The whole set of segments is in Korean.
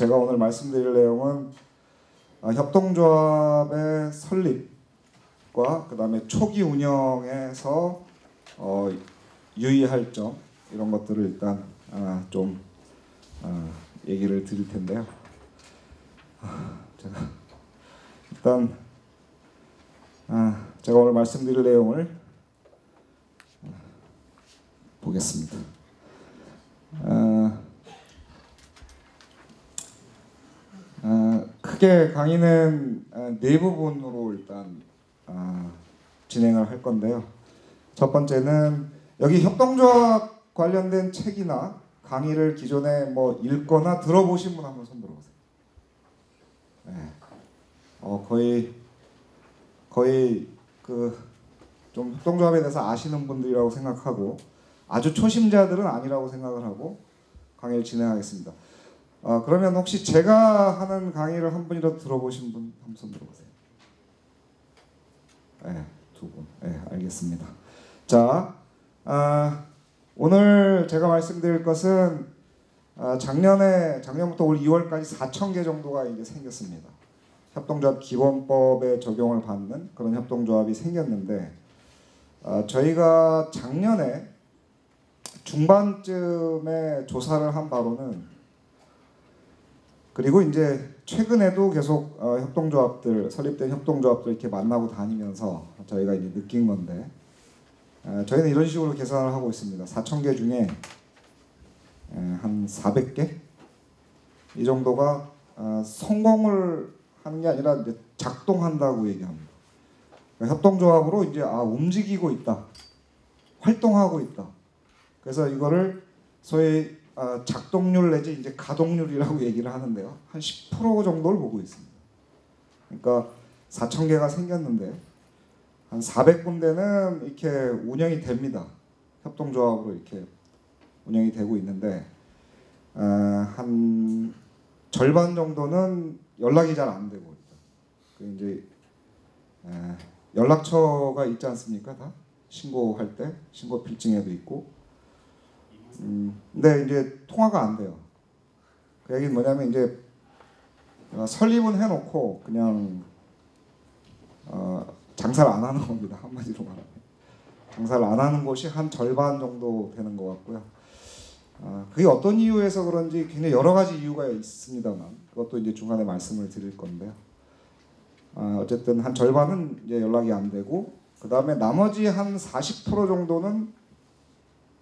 제가 오늘 말씀드릴 내용은 협동조합의 설립과 그 다음에 초기 운영에서 유의할 점 이런 것들을 일단 좀 얘기를 드릴 텐데요. 제가 오늘 말씀드릴 내용을 보겠습니다. 크게 강의는 네 부분으로 일단 진행을 할 건데요. 첫 번째는 여기 협동조합 관련된 책이나 강의를 기존에 뭐 읽거나 들어보신 분 한번 손 들어보세요. 네. 거의 그 좀 협동조합에 대해서 아시는 분들이라고 생각하고 아주 초심자들은 아니라고 생각을 하고 강의를 진행하겠습니다. 그러면 혹시 제가 하는 강의를 한 분이라도 들어보신 분 한번 손 들어보세요. 네, 두 분. 네, 알겠습니다. 자, 오늘 제가 말씀드릴 것은 작년부터 올 2월까지 4,000개 정도가 이제 생겼습니다. 협동조합 기본법에 적용을 받는 그런 협동조합이 생겼는데 저희가 작년에 중반쯤에 조사를 한 바로는 그리고 이제 최근에도 계속 협동조합들 설립된 협동조합들 이렇게 만나고 다니면서 저희가 이제 느낀 건데 저희는 이런 식으로 계산을 하고 있습니다. 4,000개 중에 한 400개 이 정도가 성공을 하는 게 아니라 이제 작동한다고 얘기합니다. 그러니까 협동조합으로 이제 움직이고 있다, 활동하고 있다. 그래서 이거를 소위 작동률 내지 이제 가동률이라고 얘기를 하는데요. 한 10% 정도를 보고 있습니다. 그러니까 4,000개가 생겼는데 한 400군데는 이렇게 운영이 됩니다. 협동조합으로 이렇게 운영이 되고 있는데 한 절반 정도는 연락이 잘 안 되고 있다. 그 이제 연락처가 있지 않습니까? 다 신고할 때 신고 필증에도 있고. 근데 이제 통화가 안 돼요. 그 얘기는 뭐냐면 이제 설립은 해놓고 그냥 장사를 안 하는 겁니다. 한마디로 말하면 장사를 안 하는 곳이 한 절반 정도 되는 것 같고요. 그게 어떤 이유에서 그런지 굉장히 여러 가지 이유가 있습니다만 그것도 이제 중간에 말씀을 드릴 건데요. 어쨌든 한 절반은 이제 연락이 안 되고 그 다음에 나머지 한 40% 정도는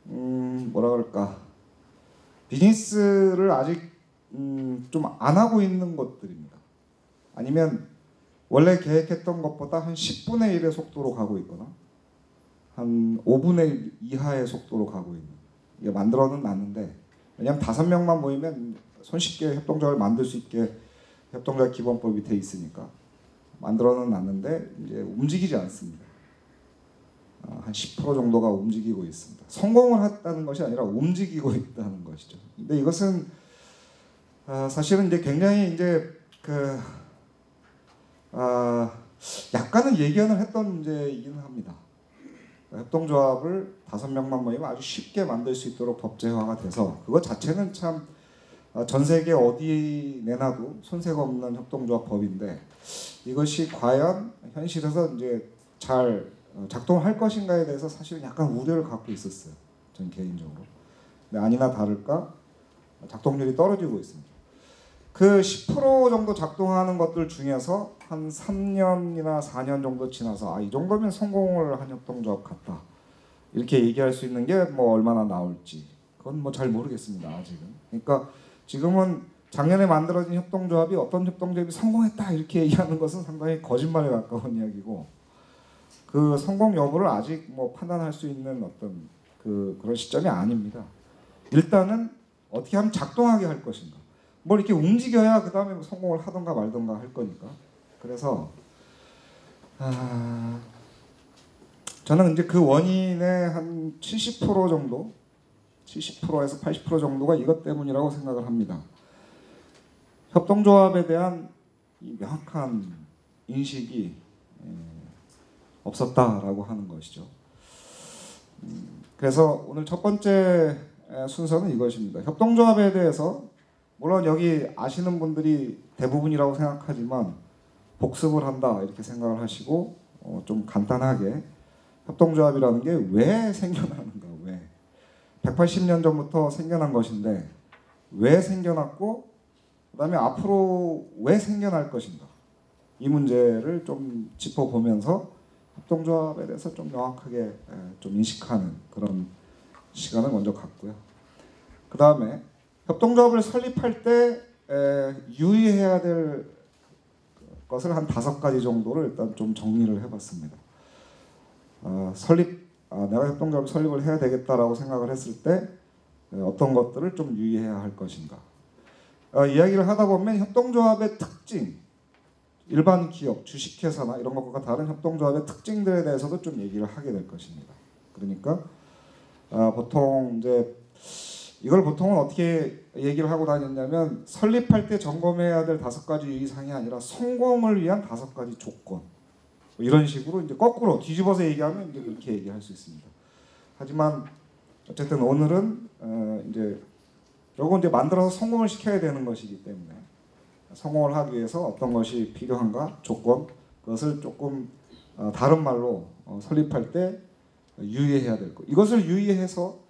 뭐라 그럴까 비즈니스를 아직 좀 안 하고 있는 것들입니다. 아니면 원래 계획했던 것보다 한 10분의 1의 속도로 가고 있거나 한 5분의 1 이하의 속도로 가고 있는 이게 만들어는 놨는데 왜냐하면 5명만 모이면 손쉽게 협동조합을 만들 수 있게 협동조합 기본법이 돼 있으니까 만들어는 놨는데 이제 움직이지 않습니다. 한 10% 정도가 움직이고 있습니다. 성공을 했다는 것이 아니라 움직이고 있다는 것이죠. 근데 이것은 사실은 이제 굉장히 이제 약간은 예견을 했던 문제이긴 합니다. 협동조합을 5명만 모이면 아주 쉽게 만들 수 있도록 법제화가 돼서 그것 자체는 참 전 세계 어디 내놔도 손색 없는 협동조합 법인데 이것이 과연 현실에서 이제 잘 작동할 것인가에 대해서 사실은 약간 우려를 갖고 있었어요. 전 개인적으로. 근데 아니나 다를까 작동률이 떨어지고 있습니다. 그 10% 정도 작동하는 것들 중에서 한 3년이나 4년 정도 지나서 이 정도면 성공을 한 협동조합 같다. 이렇게 얘기할 수 있는 게 뭐 얼마나 나올지 그건 뭐 잘 모르겠습니다. 아직은. 그러니까 지금은 작년에 만들어진 협동조합이 어떤 협동조합이 성공했다 이렇게 얘기하는 것은 상당히 거짓말에 가까운 이야기고 그 성공 여부를 아직 뭐 판단할 수 있는 어떤 그런 시점이 아닙니다. 일단은 어떻게 하면 작동하게 할 것인가. 뭘 이렇게 움직여야 그 다음에 성공을 하던가 말던가 할 거니까. 그래서 저는 이제 그 원인의 한 70% 정도, 70%에서 80% 정도가 이것 때문이라고 생각을 합니다. 협동조합에 대한 이 명확한 인식이 없었다라고 하는 것이죠. 그래서 오늘 첫 번째 순서는 이것입니다. 협동조합에 대해서 물론 여기 아시는 분들이 대부분이라고 생각하지만 복습을 한다 이렇게 생각을 하시고 좀 간단하게 협동조합이라는 게 왜 생겨나는가, 왜 180년 전부터 생겨난 것인데 왜 생겨났고 그 다음에 앞으로 왜 생겨날 것인가, 이 문제를 좀 짚어보면서 협동조합에 대해서 좀 명확하게 좀 인식하는 그런 시간을 먼저 갖고요. 그 다음에 협동조합을 설립할 때 유의해야 될 것을 한 5가지 정도를 일단 좀 정리를 해봤습니다. 내가 협동조합을 설립을 해야 되겠다라고 생각을 했을 때 어떤 것들을 좀 유의해야 할 것인가. 이야기를 하다 보면 협동조합의 특징, 일반 기업, 주식회사나 이런 것과 다른 협동조합의 특징들에 대해서도 좀 얘기를 하게 될 것입니다. 그러니까 보통 이제 이걸 보통은 어떻게 얘기를 하고 다녔냐면 설립할 때 점검해야 될 5가지 유의사항이 아니라 성공을 위한 5가지 조건, 이런 식으로 이제 거꾸로 뒤집어서 얘기하면 이제 그렇게 얘기할 수 있습니다. 하지만 어쨌든 오늘은 이제 요거 이제 만들어서 성공을 시켜야 되는 것이기 때문에 성공을 하기 위해서 어떤 것이 필요한가, 조건, 그것을 조금 다른 말로 설립할 때 유의해야 될 것, 이것을 유의해서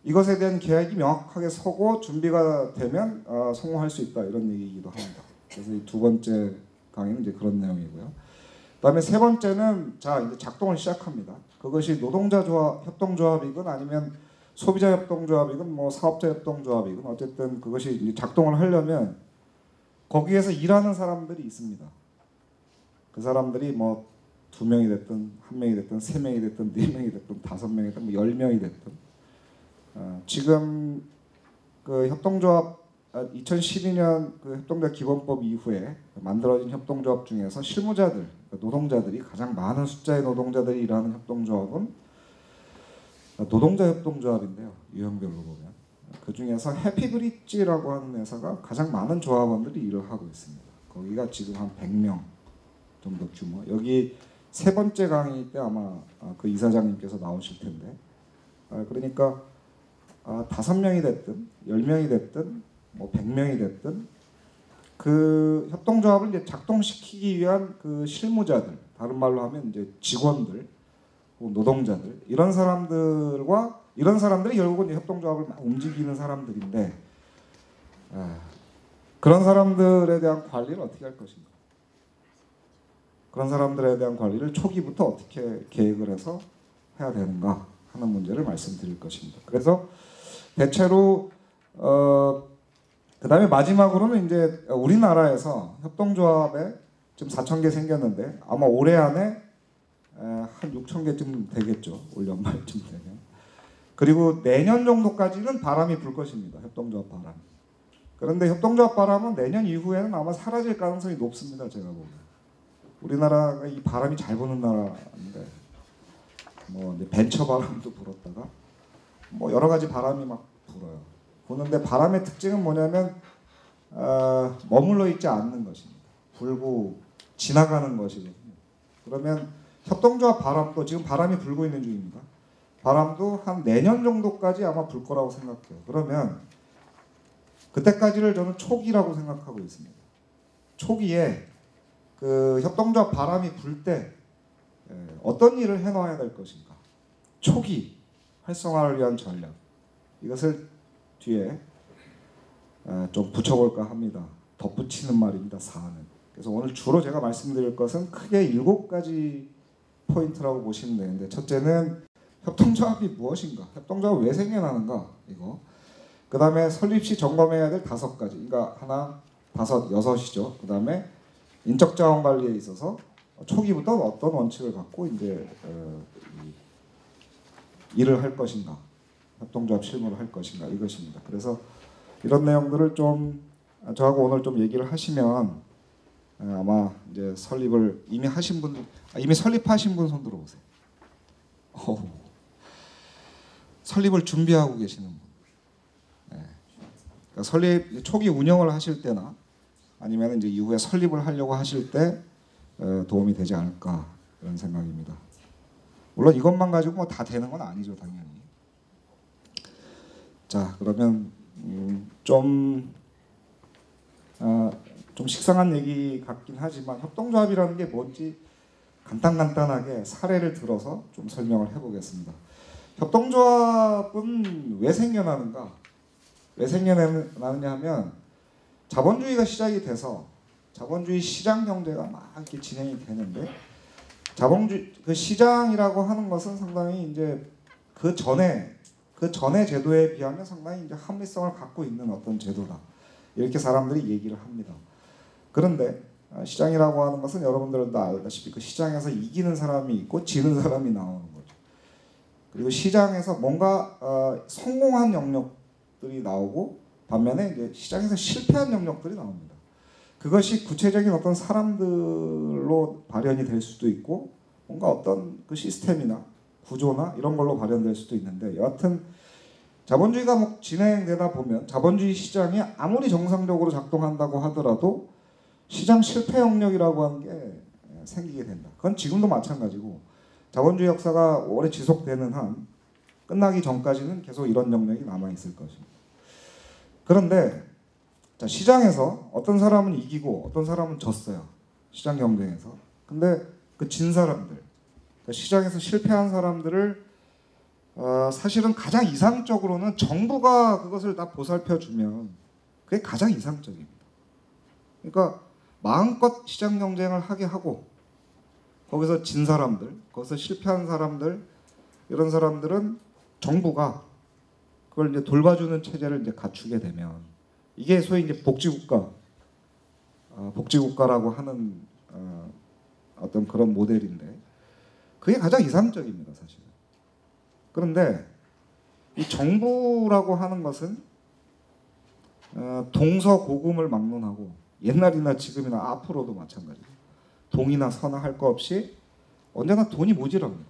이것에 대한 계획이 명확하게 서고 준비가 되면 성공할 수 있다, 이런 얘기이기도 합니다. 그래서 이 2번째 강의는 이제 그런 내용이고요. 그다음에 3번째는 자 이제 작동을 시작합니다. 그것이 노동자 조합, 협동조합이건 아니면 소비자 협동조합이건 뭐 사업자 협동조합이건 어쨌든 그것이 이제 작동을 하려면 거기에서 일하는 사람들이 있습니다. 그 사람들이 뭐 2명이 됐든 1명이 됐든 3명이 됐든 4명이 됐든 5명이 됐든 10명이 됐든 지금 그 협동조합 2012년 그 협동조합 기본법 이후에 만들어진 협동조합 중에서 실무자들, 노동자들이 가장 많은 숫자의 노동자들이 일하는 협동조합은 노동자 협동조합인데요. 유형별로 보면 그 중에서 해피브릿지라고 하는 회사가 가장 많은 조합원들이 일을 하고 있습니다. 거기가 지금 한 100명 정도 규모. 여기 3번째 강의 때 아마 그 이사장님께서 나오실 텐데 그러니까 5명이 됐든 10명이 됐든 뭐 100명이 됐든 그 협동조합을 이제 작동시키기 위한 그 실무자들, 다른 말로 하면 이제 직원들, 노동자들, 이런 사람들이 결국은 이제 협동조합을 막 움직이는 사람들인데 그런 사람들에 대한 관리를 어떻게 할 것인가? 그런 사람들에 대한 관리를 초기부터 어떻게 계획을 해서 해야 되는가 하는 문제를 말씀드릴 것입니다. 그래서 대체로 그 다음에 마지막으로는 이제 우리나라에서 협동조합에 지금 4,000개 생겼는데 아마 올해 안에 한 6,000개쯤 되겠죠. 올 연말쯤 되면. 그리고 내년 정도까지는 바람이 불 것입니다. 협동조합 바람. 그런데 협동조합 바람은 내년 이후에는 아마 사라질 가능성이 높습니다. 제가 보기엔. 우리나라가 이 바람이 잘 부는 나라인데 뭐 벤처 바람도 불었다가 뭐 여러 가지 바람이 막 불어요. 부는데 바람의 특징은 뭐냐면 머물러 있지 않는 것입니다. 불고 지나가는 것이거든요. 그러면 협동조합 바람도 지금 바람이 불고 있는 중입니다. 바람도 한 내년 정도까지 아마 불 거라고 생각해요. 그러면 그때까지를 저는 초기라고 생각하고 있습니다. 초기에 그 협동조합 바람이 불 때 어떤 일을 해놔야 될 것인가. 초기 활성화를 위한 전략. 이것을 뒤에 좀 붙여볼까 합니다. 덧붙이는 말입니다. 사안은. 그래서 오늘 주로 제가 말씀드릴 것은 크게 7가지 포인트라고 보시면 되는데 첫째는 협동조합이 무엇인가? 협동조합이 왜 생겨나는가? 이거. 그 다음에 설립 시 점검해야 될 5가지. 그러니까 하나, 5, 6이죠. 그 다음에 인적 자원 관리에 있어서 초기부터 어떤 원칙을 갖고 이제 일을 할 것인가, 협동조합 실무를 할 것인가 이것입니다. 그래서 이런 내용들을 좀 저하고 오늘 좀 얘기를 하시면 아마 이제 설립을 이미 하신 분, 이미 설립하신 분 손 들어보세요. 설립을 준비하고 계시는 분. 네. 그러니까 설립 초기 운영을 하실 때나 아니면 이제 이후에 설립을 하려고 하실 때 도움이 되지 않을까 이런 생각입니다. 물론 이것만 가지고 뭐 다 되는 건 아니죠, 당연히. 자, 그러면 좀 좀 식상한 얘기 같긴 하지만 협동조합이라는 게 뭔지 간단하게 사례를 들어서 좀 설명을 해보겠습니다. 협동조합은 왜 생겨나는가? 왜 생겨나느냐 하면 자본주의가 시작이 돼서 자본주의 시장 경제가 막 이렇게 진행이 되는데 자본주의 그 시장이라고 하는 것은 상당히 이제 그 전에 제도에 비하면 상당히 이제 합리성을 갖고 있는 어떤 제도다. 이렇게 사람들이 얘기를 합니다. 그런데 시장이라고 하는 것은 여러분들도 알다시피 그 시장에서 이기는 사람이 있고 지는 사람이 나오는 거죠. 그리고 시장에서 뭔가 성공한 영역들이 나오고 반면에 이제 시장에서 실패한 영역들이 나옵니다. 그것이 구체적인 어떤 사람들로 발현이 될 수도 있고 뭔가 어떤 그 시스템이나 구조나 이런 걸로 발현될 수도 있는데 여하튼 자본주의가 뭐 진행되다 보면 자본주의 시장이 아무리 정상적으로 작동한다고 하더라도 시장 실패 영역이라고 하는 게 생기게 된다. 그건 지금도 마찬가지고 자본주의 역사가 오래 지속되는 한 끝나기 전까지는 계속 이런 영역이 남아있을 것입니다. 그런데 자, 시장에서 어떤 사람은 이기고 어떤 사람은 졌어요. 시장 경쟁에서. 근데 그 진 사람들, 그러니까 시장에서 실패한 사람들을 사실은 가장 이상적으로는 정부가 그것을 다 보살펴주면 그게 가장 이상적입니다. 그러니까 마음껏 시장 경쟁을 하게 하고 거기서 진 사람들, 거기서 실패한 사람들 이런 사람들은 정부가 그걸 이제 돌봐주는 체제를 이제 갖추게 되면 이게 소위 이제 복지국가라고 하는 어떤 그런 모델인데 그게 가장 이상적입니다, 사실은. 그런데 이 정부라고 하는 것은 동서고금을 막론하고 옛날이나 지금이나 앞으로도 마찬가지예요. 동이나 서나 할 거 없이 언제나 돈이 모자랍니다.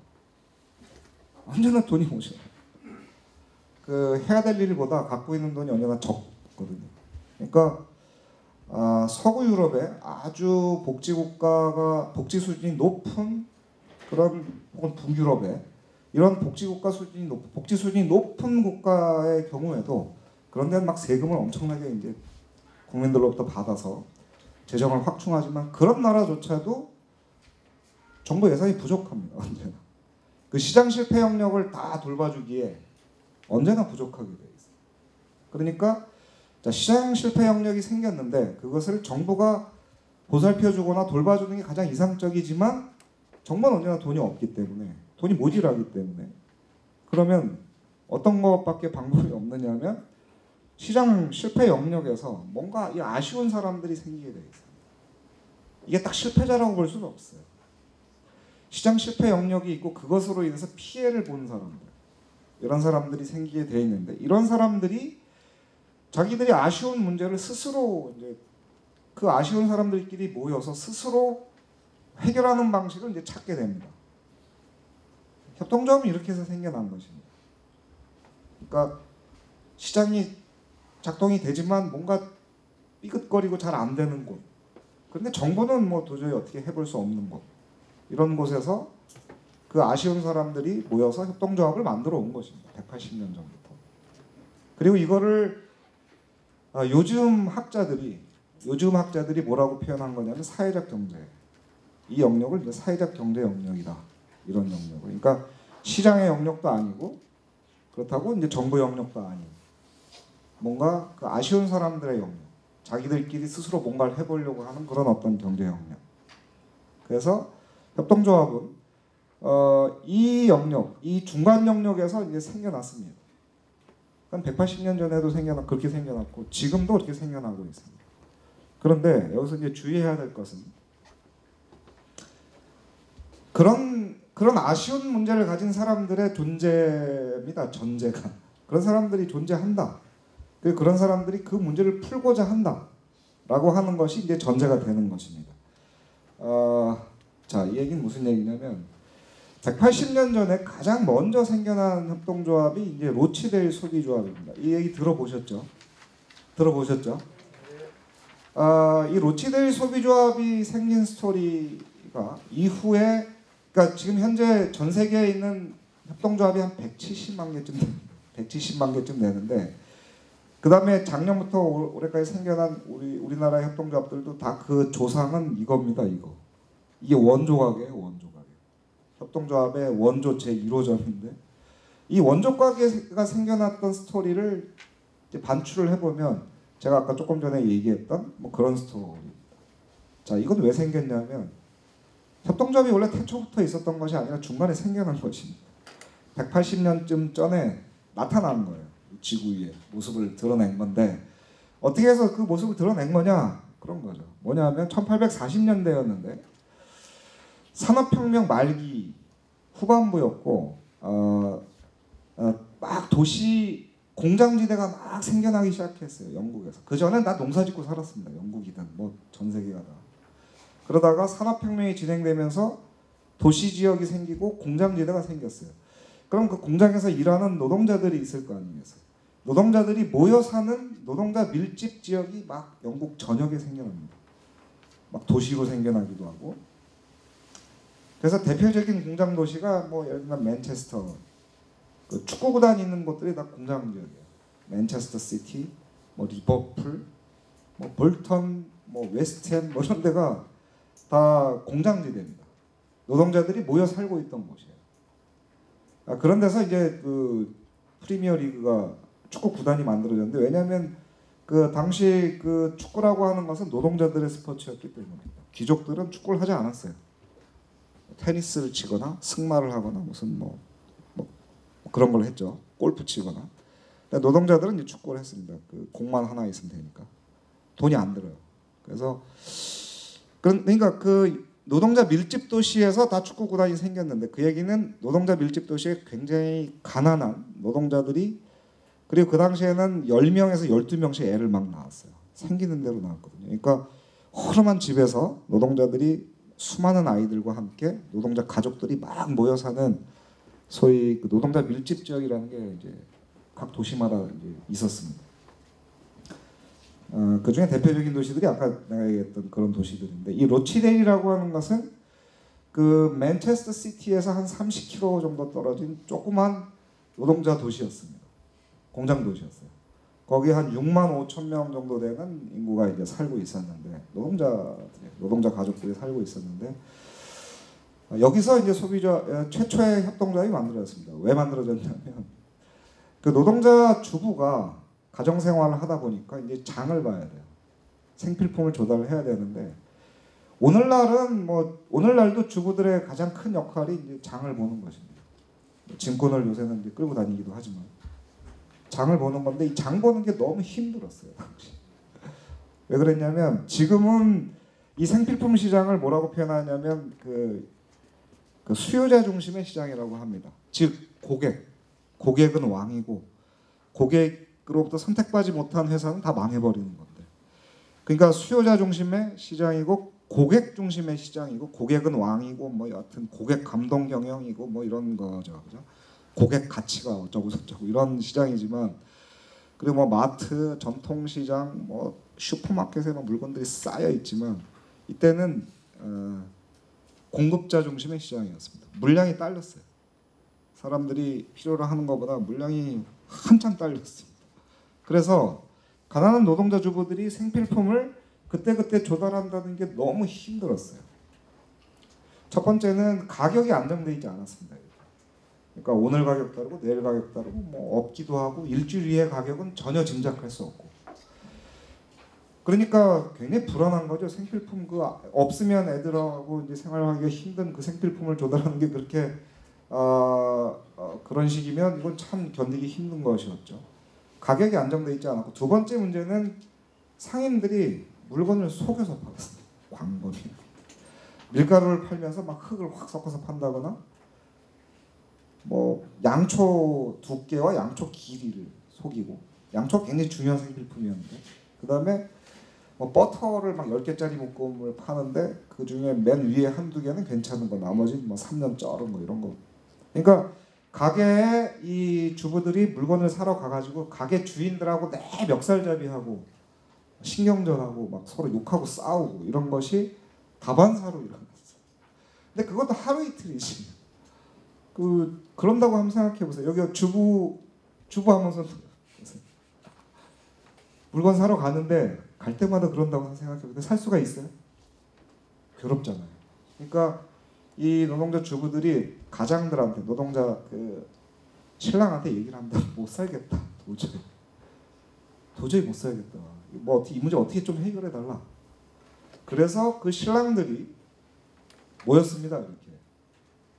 언제나 돈이 모자라요. 그 해야 될 일보다 갖고 있는 돈이 언제나 적거든요. 그러니까 서구 유럽의 아주 복지 수준이 높은 그런 혹은 북유럽의 이런 복지 수준이 높은 국가의 경우에도 그런 데는 막 세금을 엄청나게 이제 국민들로부터 받아서 재정을 확충하지만 그런 나라조차도 정부 예산이 부족합니다. 언제나 그 시장 실패 영역을 다 돌봐주기에 언제나 부족하게 돼 있어요. 그러니까 자, 시장 실패 영역이 생겼는데 그것을 정부가 보살펴주거나 돌봐주는 게 가장 이상적이지만 정부는 언제나 돈이 없기 때문에 돈이 모자라기 때문에 그러면 어떤 것밖에 방법이 없느냐면 시장 실패 영역에서 뭔가 이 아쉬운 사람들이 생기게 돼 있어요. 이게 딱 실패자라고 볼 수는 없어요. 시장 실패 영역이 있고 그것으로 인해서 피해를 본 사람들 이런 사람들이 생기게 돼 있는데 이런 사람들이 자기들이 아쉬운 문제를 스스로 이제 그 아쉬운 사람들끼리 모여서 스스로 해결하는 방식을 이제 찾게 됩니다. 협동조합은 이렇게 해서 생겨난 것입니다. 그러니까 시장이 작동이 되지만 뭔가 삐끗거리고 잘 안 되는 곳. 그런데 정부는 뭐 도저히 어떻게 해볼 수 없는 곳. 이런 곳에서 그 아쉬운 사람들이 모여서 협동조합을 만들어 온 것입니다. 180년 전부터. 그리고 이거를 요즘 학자들이 뭐라고 표현한 거냐면 사회적 경제. 이 영역을 이제 사회적 경제 영역이다. 이런 영역을. 그러니까 시장의 영역도 아니고 그렇다고 이제 정부 영역도 아니고 뭔가 그 아쉬운 사람들의 영역. 자기들끼리 스스로 뭔가를 해보려고 하는 그런 어떤 경제 영역. 그래서 협동조합은 이 영역, 이 중간 영역에서 이제 생겨났습니다. 그러니까 180년 전에도 그렇게 생겨났고 지금도 그렇게 생겨나고 있습니다. 그런데 여기서 이제 주의해야 될 것은 그런 아쉬운 문제를 가진 사람들의 존재입니다. 전제가. 그런 사람들이 존재한다. 그런 사람들이 그 문제를 풀고자 한다라고 하는 것이 이제 전제가 되는 것입니다. 자, 이 얘기는 무슨 얘기냐면 180년 전에 가장 먼저 생겨난 협동조합이 이제 로치데일 소비조합입니다. 이 얘기 들어보셨죠? 이 로치데일 소비조합이 생긴 스토리가 이후에 그러니까 지금 현재 전 세계에 있는 협동조합이 한 170만 개쯤 되는데 그 다음에 작년부터 올해까지 생겨난 우리나라 협동조합들도 다 그 조상은 이겁니다. 이게 원조각이에요. 원조각. 협동조합의 원조 제1호점인데 이 원조각가 생겨났던 스토리를 이제 반출을 해보면 제가 아까 조금 전에 얘기했던 뭐 그런 스토리입니다. 자, 이건 왜 생겼냐면 협동조합이 원래 태초부터 있었던 것이 아니라 중간에 생겨난 것입니다. 180년쯤 전에 나타난 거예요. 지구 위에 모습을 드러낸 건데 어떻게 해서 그 모습을 드러낸 거냐? 그런 거죠. 뭐냐면 1840년대였는데 산업혁명 말기 후반부였고 막 도시 공장지대가 막 생겨나기 시작했어요. 영국에서. 그 전엔 다 농사짓고 살았습니다. 영국이든 뭐 전 세계가 다. 그러다가 산업혁명이 진행되면서 도시지역이 생기고 공장지대가 생겼어요. 그럼 그 공장에서 일하는 노동자들이 있을 거 아니겠어요. 노동자들이 모여 사는 노동자 밀집 지역이 막 영국 전역에 생겨납니다. 막 도시로 생겨나기도 하고. 그래서 대표적인 공장 도시가 뭐 예를 들면 맨체스터, 그 축구 구단 있는 곳들이 다 공장 지역이에요. 맨체스터 시티, 뭐 리버풀, 뭐 볼턴, 뭐 웨스트햄 뭐 이런 데가 다 공장지대입니다. 노동자들이 모여 살고 있던 곳이에요. 그런 데서 이제 그 프리미어 리그가 축구 구단이 만들어졌는데 왜냐하면 그 당시 그 축구라고 하는 것은 노동자들의 스포츠였기 때문입니다. 귀족들은 축구를 하지 않았어요. 테니스를 치거나 승마를 하거나 무슨 뭐 그런 걸 했죠. 골프 치거나. 노동자들은 이제 축구를 했습니다. 그 공만 하나 있으면 되니까 돈이 안 들어요. 그래서 그러니까 그 노동자 밀집 도시에서 다 축구 구단이 생겼는데 그 얘기는 노동자 밀집 도시에 굉장히 가난한 노동자들이 그리고 그 당시에는 10명에서 12명씩 애를 막 낳았어요. 생기는 대로 낳았거든요. 그러니까 허름한 집에서 노동자들이 수많은 아이들과 함께 노동자 가족들이 막 모여 사는 소위 그 노동자 밀집 지역이라는 게 이제 각 도시마다 이제 있었습니다. 그 중에 대표적인 도시들이 아까 내가 얘기했던 그런 도시들인데 이 로치데일이라고 하는 것은 그 맨체스터 시티에서 한 30km 정도 떨어진 조그만 노동자 도시였습니다. 공장 도시였어요. 거기 한 6만 5천 명 정도 되는 인구가 이제 살고 있었는데 노동자 가족들이 살고 있었는데 여기서 이제 최초의 협동조합이 만들어졌습니다. 왜 만들어졌냐면 그 노동자 주부가 가정 생활을 하다 보니까 이제 장을 봐야 돼요. 생필품을 조달을 해야 되는데 오늘날도 주부들의 가장 큰 역할이 이제 장을 보는 것입니다. 짐꾼을 요새는 이제 끌고 다니기도 하지만 장을 보는 건데 이 장 보는 게 너무 힘들었어요. 당시. 왜 그랬냐면 지금은 이 생필품 시장을 뭐라고 표현하냐면 그 수요자 중심의 시장이라고 합니다. 즉 고객은 왕이고 고객으로부터 선택받지 못한 회사는 다 망해버리는 건데. 그러니까 수요자 중심의 시장이고 고객 중심의 시장이고 고객은 왕이고 뭐 여하튼 고객 감동 경영이고 뭐 이런 거죠. 그죠? 고객 가치가 어쩌고 저쩌고 이런 시장이지만 그리고 뭐 마트, 전통시장, 뭐 슈퍼마켓에 뭐 물건들이 쌓여 있지만 이때는 공급자 중심의 시장이었습니다. 물량이 딸렸어요. 사람들이 필요로 하는 것보다 물량이 한참 딸렸습니다. 그래서 가난한 노동자 주부들이 생필품을 그때그때 조달한다는 게 너무 힘들었어요. 첫 번째는 가격이 안정되어 있지 않았습니다. 그러니까 오늘 가격 다르고 내일 가격 다르고 뭐 없기도 하고 일주일 이의 가격은 전혀 짐작할 수 없고 그러니까 굉장히 불안한 거죠. 생필품 그 없으면 애들하고 이제 생활하기가 힘든 그 생필품을 조달하는 게 그렇게 그런 식이면 이건 참 견디기 힘든 것이었죠. 가격이 안정되어 있지 않았고 두 번째 문제는 상인들이 물건을 속여서 팔았어요. 광범위 밀가루를 팔면서 막 흙을 확 섞어서 판다거나 뭐 양초 두께와 양초 길이를 속이고 양초 굉장히 중요한 생필품이었는데 그 다음에 뭐 버터를 막 10개짜리 묶음을 파는데 그 중에 맨 위에 한두 개는 괜찮은 거 나머지 뭐 3년 쩔은 거 이런 거 그러니까 가게에 이 주부들이 물건을 사러 가가지고 가게 주인들하고 내 멱살잡이하고 신경전하고 막 서로 욕하고 싸우고 이런 것이 다반사로 일어났어요. 근데 그것도 하루 이틀이지. 그런다고 한번 생각해 보세요. 여기 주부 한번 손 물건 사러 가는데 갈 때마다 그런다고 생각해보세요. 살 수가 있어요? 괴롭잖아요. 그러니까 이 노동자 주부들이 가장들한테 노동자 신랑한테 얘기를 합니다. 못 살겠다. 도저히 못 살겠다. 뭐 이 문제 어떻게 좀 해결해 달라. 그래서 그 신랑들이 모였습니다. 이렇게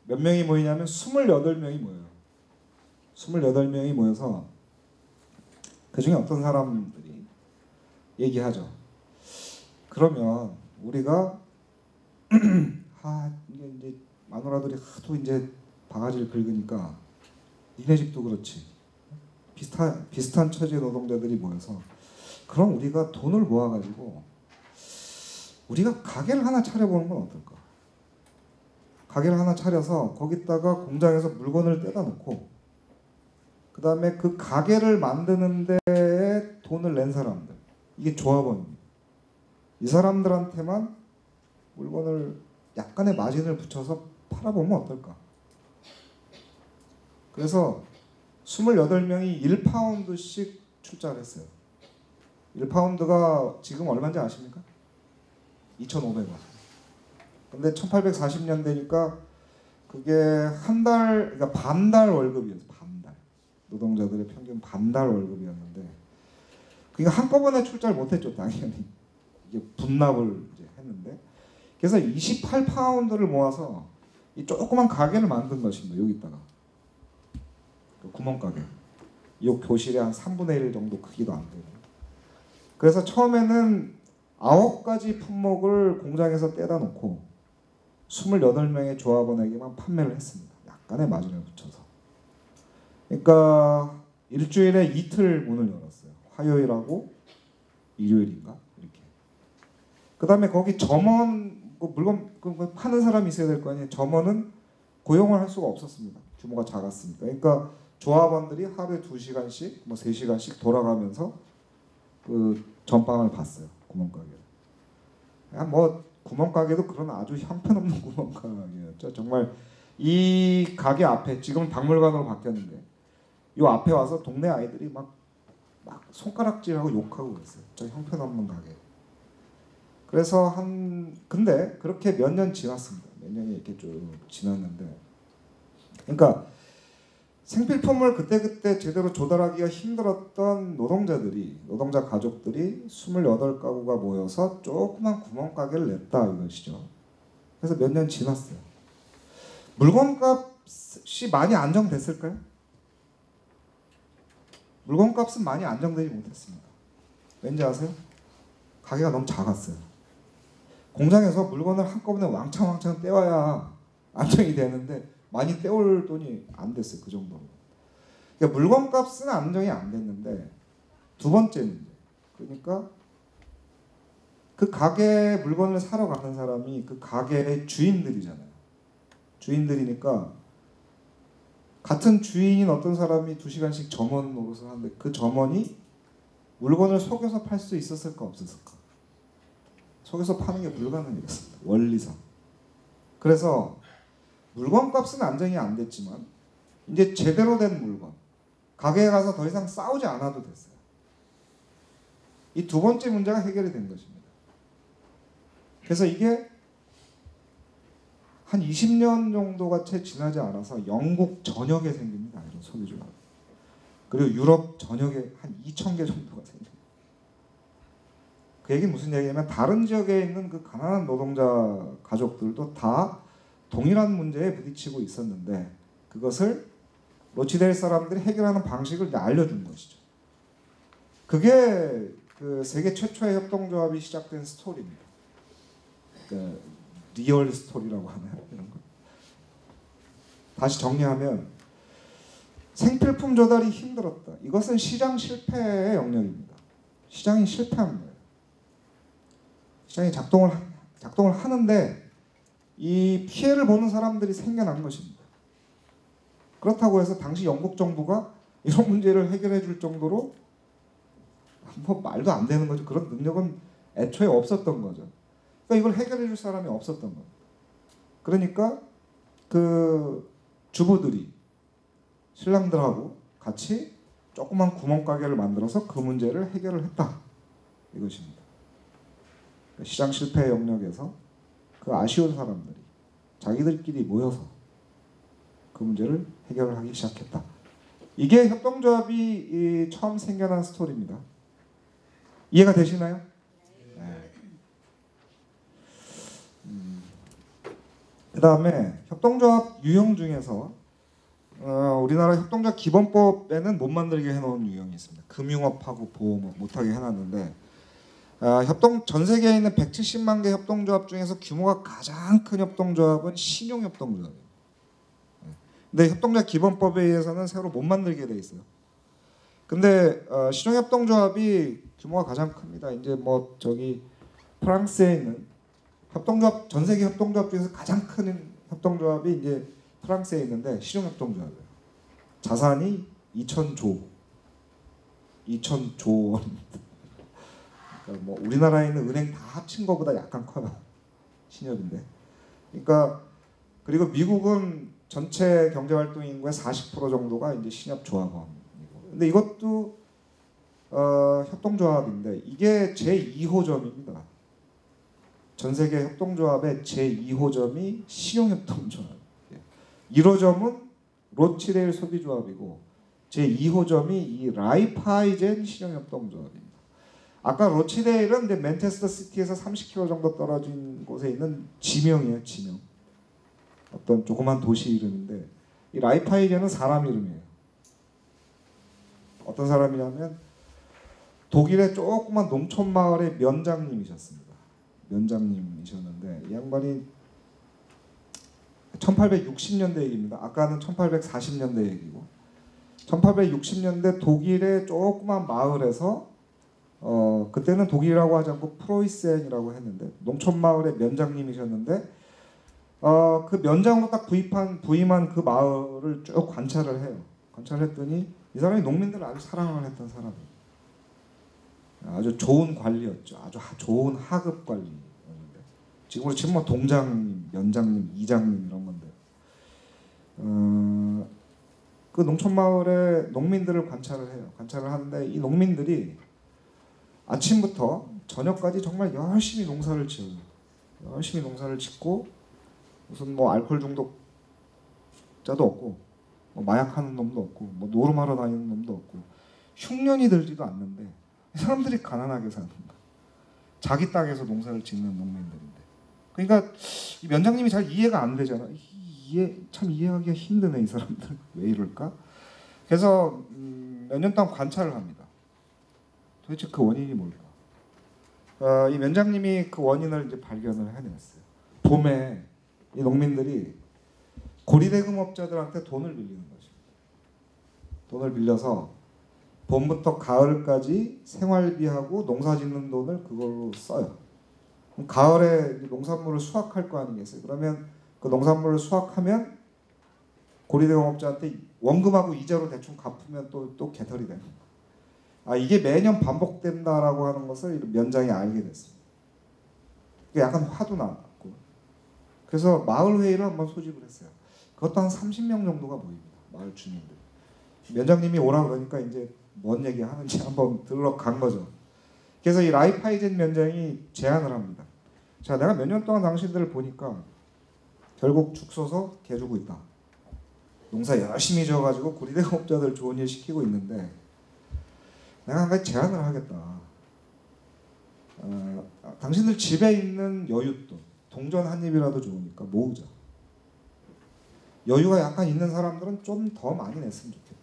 몇 명이 모이냐면 28명이 모여요. 28명이 모여서 그 중에 어떤 사람들이 얘기하죠. 그러면 우리가 이게 이제 마누라들이 하도 이제 바가지를 긁으니까 니네 집도 그렇지. 비슷한 처지의 노동자들이 모여서 그럼 우리가 돈을 모아가지고 우리가 가게를 하나 차려보는 건 어떨까? 가게를 하나 차려서 거기다가 공장에서 물건을 떼다 놓고 그 다음에 그 가게를 만드는 데에 돈을 낸 사람들, 이게 조합원입니다. 이 사람들한테만 물건을 약간의 마진을 붙여서 팔아보면 어떨까? 그래서 28명이 1파운드씩 출자를 했어요. 1파운드가 지금 얼마인지 아십니까? 2,500원. 근데 1840년대니까 그게 한 달, 그러니까 반달 월급이었어요. 반달. 노동자들의 평균 반달 월급이었는데 그러니까 한꺼번에 출자를 못했죠. 당연히. 이게 분납을 이제 했는데 그래서 28파운드를 모아서 이 조그만 가게를 만든 것입니다. 여기다가. 구멍가게. 이 교실의 한 3분의 1 정도 크기도 안 되고. 그래서 처음에는 9가지 품목을 공장에서 떼다 놓고 28명의 조합원에게만 판매를 했습니다. 약간의 마진을 붙여서. 그러니까 일주일에 이틀 문을 열었어요. 화요일하고 일요일인가? 이렇게. 그 다음에 거기 점원, 물건 파는 사람이 있어야 될 거 아니에요. 점원은 고용을 할 수가 없었습니다. 규모가 작았으니까. 그러니까 조합원들이 하루에 2시간씩, 3시간씩 돌아가면서 그 전방을 봤어요. 구멍가게를. 구멍가게도 그런 아주 형편없는 구멍가게였죠. 정말 이 가게 앞에, 지금은 박물관으로 바뀌었는데 이 앞에 와서 동네 아이들이 막 손가락질하고 욕하고 그랬어요. 저 형편없는 가게. 그래서 근데 그렇게 몇 년 지났습니다. 몇 년이 이렇게 쭉 지났는데, 그러니까 생필품을 그때그때 제대로 조달하기가 힘들었던 노동자 가족들이 28가구가 모여서 조그만 구멍가게를 냈다 이것이죠. 그래서 몇 년 지났어요. 물건값이 많이 안정됐을까요? 물건값은 많이 안정되지 못했습니다. 왠지 아세요? 가게가 너무 작았어요. 공장에서 물건을 한꺼번에 왕창 떼와야 안정이 되는데 많이 떼올 돈이 안 됐어요. 그 정도로. 그러니까 물건값은 안정이 안 됐는데 두 번째 문제. 그러니까 그 가게 물건을 사러 가는 사람이 그 가게의 주인들이잖아요. 주인들이니까 같은 주인인 어떤 사람이 2시간씩 점원 노릇을 하는데 그 점원이 물건을 속여서 팔 수 있었을까 없었을까? 속여서 파는 게 불가능했습니다. 원리상. 그래서 물건값은 안정이 안 됐지만 이제 제대로 된 물건, 가게에 가서 더 이상 싸우지 않아도 됐어요. 이 두 번째 문제가 해결이 된 것입니다. 그래서 이게 한 20년 정도가 채 지나지 않아서 영국 전역에 생깁니다. 이런 소비주가. 그리고 유럽 전역에 한 2,000개 정도가 생깁니다. 그 얘기는 무슨 얘기냐면 다른 지역에 있는 그 가난한 노동자 가족들도 다 동일한 문제에 부딪히고 있었는데 그것을 로치델 사람들이 해결하는 방식을 이제 알려준 것이죠. 그게 그 세계 최초의 협동조합이 시작된 스토리입니다. 그 리얼 스토리라고 하나요? 이런 거. 다시 정리하면 생필품 조달이 힘들었다. 이것은 시장 실패의 영역입니다. 시장이 실패한 거예요. 시장이 작동을 하는데 이 피해를 보는 사람들이 생겨난 것입니다. 그렇다고 해서 당시 영국 정부가 이런 문제를 해결해 줄 정도로 말도 안 되는 거죠. 그런 능력은 애초에 없었던 거죠. 그러니까 이걸 해결해 줄 사람이 없었던 겁니다. 그러니까 그 주부들이 신랑들하고 같이 조그만 구멍가게를 만들어서 그 문제를 해결을 했다. 이것입니다. 시장 실패 영역에서 그 아쉬운 사람들이 자기들끼리 모여서 그 문제를 해결을 하기 시작했다. 이게 협동조합이 처음 생겨난 스토리입니다. 이해가 되시나요? 네. 그 다음에 협동조합 유형 중에서 우리나라 협동조합 기본법에는 못 만들게 해놓은 유형이 있습니다. 금융업하고 보험업 못하게 해놨는데 전 세계에 있는 170만 개 협동조합 중에서 규모가 가장 큰 협동조합은 신용협동조합이에요. 근데 협동조합 기본법에 의해서는 새로 못 만들게 돼 있어요. 근데 신용협동조합이 규모가 가장 큽니다. 이제 뭐 저기 프랑스에 있는 협동조합, 전 세계 협동조합 중에서 가장 큰 협동조합이 이제 프랑스에 있는데 신용협동조합이에요. 자산이 2,000조 원입니다. 그러니까 뭐 우리나라에 있는 은행 다 합친 것보다 약간 커요. 신협인데. 그러니까 그리고 미국은 전체 경제활동 인구의 40% 정도가 이제 신협조합원이고. 근데 이것도 협동조합인데 이게 제2호점입니다. 전 세계 협동조합의 제2호점이 신용협동조합이에요. 1호점은 로치레일 소비조합이고 제2호점이 이 라이프하이젠 신용협동조합입니다. 아까 로치레일은 근데 맨체스터 시티에서 30km 정도 떨어진 곳에 있는 지명이에요. 지명. 어떤 조그만 도시 이름인데 이 라이프하이젠은 사람 이름이에요. 어떤 사람이냐면 독일의 조그만 농촌 마을의 면장님이셨습니다. 면장님이셨는데 이 양반이 1860년대 얘기입니다. 아까는 1840년대 얘기고 1860년대 독일의 조그만 마을에서 그때는 독일이라고 하지 않고 프로이센이라고 했는데 농촌 마을의 면장님이셨는데 그 면장으로 딱 부임한 그 마을을 쭉 관찰을 해요. 관찰했더니 이 사람이 농민들을 아주 사랑을 했던 사람이에요. 아주 좋은 관리였죠. 아주 좋은 하급 관리였는데 지금으로 치면 뭐 동장님, 면장님, 이장님 이런 건데 그 농촌 마을의 농민들을 관찰을 해요. 관찰을 하는데 이 농민들이 아침부터 저녁까지 정말 열심히 농사를 지어요. 열심히 농사를 짓고 무슨 뭐 알코올 중독자도 없고 뭐 마약하는 놈도 없고 뭐 노름하러 다니는 놈도 없고 흉년이 들지도 않는데 사람들이 가난하게 사는 거야. 자기 땅에서 농사를 짓는 농민들인데. 그러니까 이 면장님이 잘 이해가 안 되잖아. 참 이해하기가 힘드네 이 사람들. 왜 이럴까? 그래서 몇 년 동안 관찰을 합니다. 도대체 그 원인이 뭘까? 이 면장님이 그 원인을 이제 발견을 해냈어요. 봄에 이 농민들이 고리대금업자들한테 돈을 빌리는 거죠. 돈을 빌려서 봄부터 가을까지 생활비하고 농사짓는 돈을 그걸로 써요. 그럼 가을에 농산물을 수확할 거 아니겠어요? 그러면 그 농산물을 수확하면 고리대금업자한테 원금하고 이자로 대충 갚으면 또 개털이 되는 거예요. 이게 매년 반복된다라고 하는 것을 면장이 알게 됐습니다. 약간 화도 났고 그래서 마을 회의를 한번 소집을 했어요. 그것도 한 30명 정도가 모입니다. 마을 주민들. 면장님이 오라 그러니까 이제 뭔 얘기 하는지 한번 들러 간 거죠. 그래서 이 라이프하이젠 면장이 제안을 합니다. 자, 내가 몇 년 동안 당신들을 보니까 결국 죽 서서 개 주고 있다. 농사 열심히 지어가지고 고리대금업자들 좋은 일 시키고 있는데 내가 한 가지 제안을 하겠다. 당신들 집에 있는 여윳돈, 동전 한 입이라도 좋으니까 모으자. 여유가 약간 있는 사람들은 좀 더 많이 냈으면 좋겠다.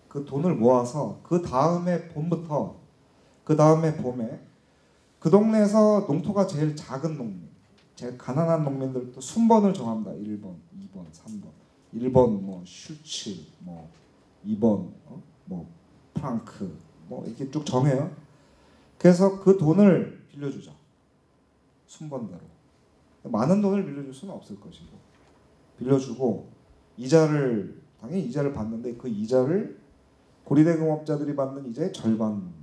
그 돈을 모아서 그 다음에 봄부터 그 다음에 봄에 그 동네에서 농토가 제일 작은 농민, 제일 가난한 농민들도 순번을 정합니다. 1번, 2번, 3번. 1번 뭐 슈츠, 뭐 2번 뭐 프랑크, 뭐 이렇게 쭉 정해요. 그래서 그 돈을 빌려주자. 순번대로. 많은 돈을 빌려줄 수는 없을 것이고 빌려주고 당연히 이자를 받는데 그 이자를 고리대금업자들이 받는 이자의 절반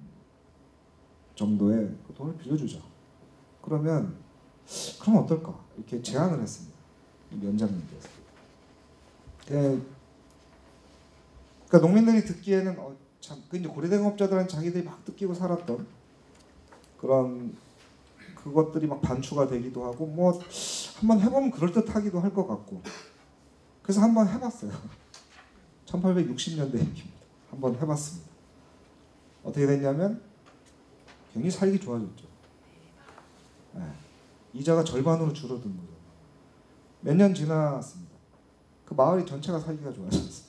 정도의 그 돈을 빌려주자. 그럼 어떨까? 이렇게 제안을 했습니다. 이 면장님께서. 그러니까 농민들이 듣기에는 참 그 이제 고리대공업자들은 자기들이 막 뜯기고 살았던 그런 그것들이 막 반추가 되기도 하고 뭐 한번 해보면 그럴듯하기도 할 것 같고 그래서 한번 해봤어요. 1860년대 얘기입니다. 한번 해봤습니다. 어떻게 됐냐면 굉장히 살기 좋아졌죠. 네. 이자가 절반으로 줄어든 거죠. 몇 년 지났습니다. 그 마을이 전체가 살기가 좋아졌습니다.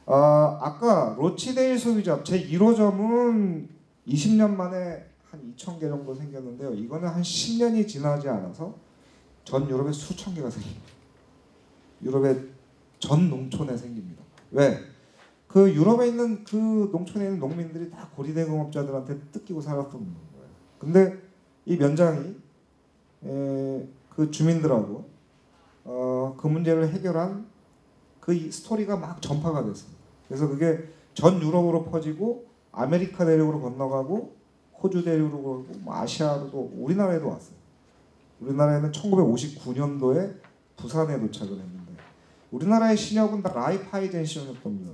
아까 로치데일 소유잡 제 1호점은 20년 만에 한 2,000개 정도 생겼는데요. 이거는 한 10년이 지나지 않아서 전 유럽에 수천 개가 생깁니다. 유럽의 전 농촌에 생깁니다. 왜? 그 유럽에 있는 그 농촌에 있는 농민들이 다 고리대공업자들한테 뜯기고 살았던 거예요. 근데 이 면장이 그 주민들하고 그 문제를 해결한 그 스토리가 막 전파가 됐습니다. 그래서 그게 전 유럽으로 퍼지고 아메리카 대륙으로 건너가고 호주 대륙으로 가고 뭐 아시아로도 우리나라에도 왔어요. 우리나라에는 1959년도에 부산에 도착을 했는데 우리나라의 신협은 다 라이프하이젠 신협입니다.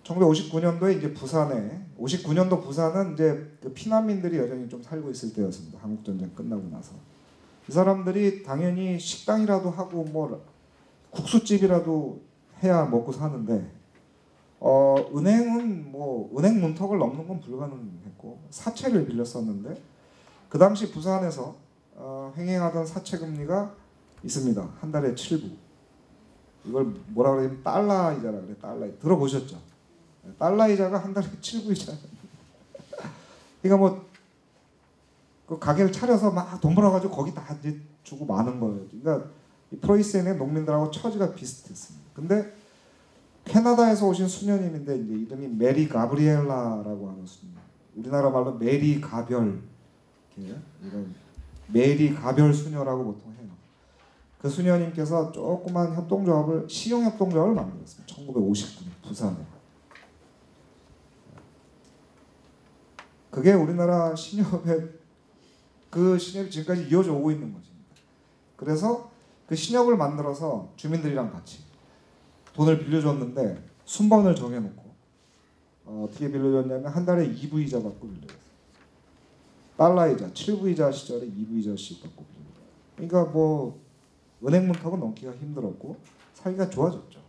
1959년도에 이제 부산에 59년도 부산은 이제 그 피난민들이 여전히 좀 살고 있을 때였습니다. 한국 전쟁 끝나고 나서 이 사람들이 당연히 식당이라도 하고 뭐 국수집이라도 해야 먹고 사는데 은행은 뭐 은행 문턱을 넘는 건 불가능했고 사채를 빌렸었는데 그 당시 부산에서 횡행하던 사채 금리가 있습니다. 한 달에 7부. 이걸 뭐라 그러냐면 달러 이자라 그래. 달러 들어보셨죠? 달러 이자가 한 달에 7부 이자. 그러니까 뭐 그 가게를 차려서 막 돈 벌어가지고 거기 다 이제 주고 마는 거예요. 그러니까 이 프로이센의 농민들하고 처지가 비슷했습니다. 근데 캐나다에서 오신 수녀님인데 이제 이름이 메리 가브리엘라라고 하는 수녀. 우리나라 말로 메리 가별 이런 메리 가별 수녀라고 보통 해요. 그 수녀님께서 조그만 협동조합을 시용협동조합을 만들었습니다. 1959년 부산에. 그게 우리나라 신협의 그 신협이 지금까지 이어져 오고 있는 것입니다. 그래서 그 신협을 만들어서 주민들이랑 같이 돈을 빌려줬는데 순번을 정해놓고 어떻게 빌려줬냐면 한 달에 2부이자 받고 빌려줬어요. 달러이자 7부이자 시절에 2부이자씩 받고 빌려줬어요. 그러니까 뭐 은행 문턱은 넘기가 힘들었고 살기가 좋아졌죠.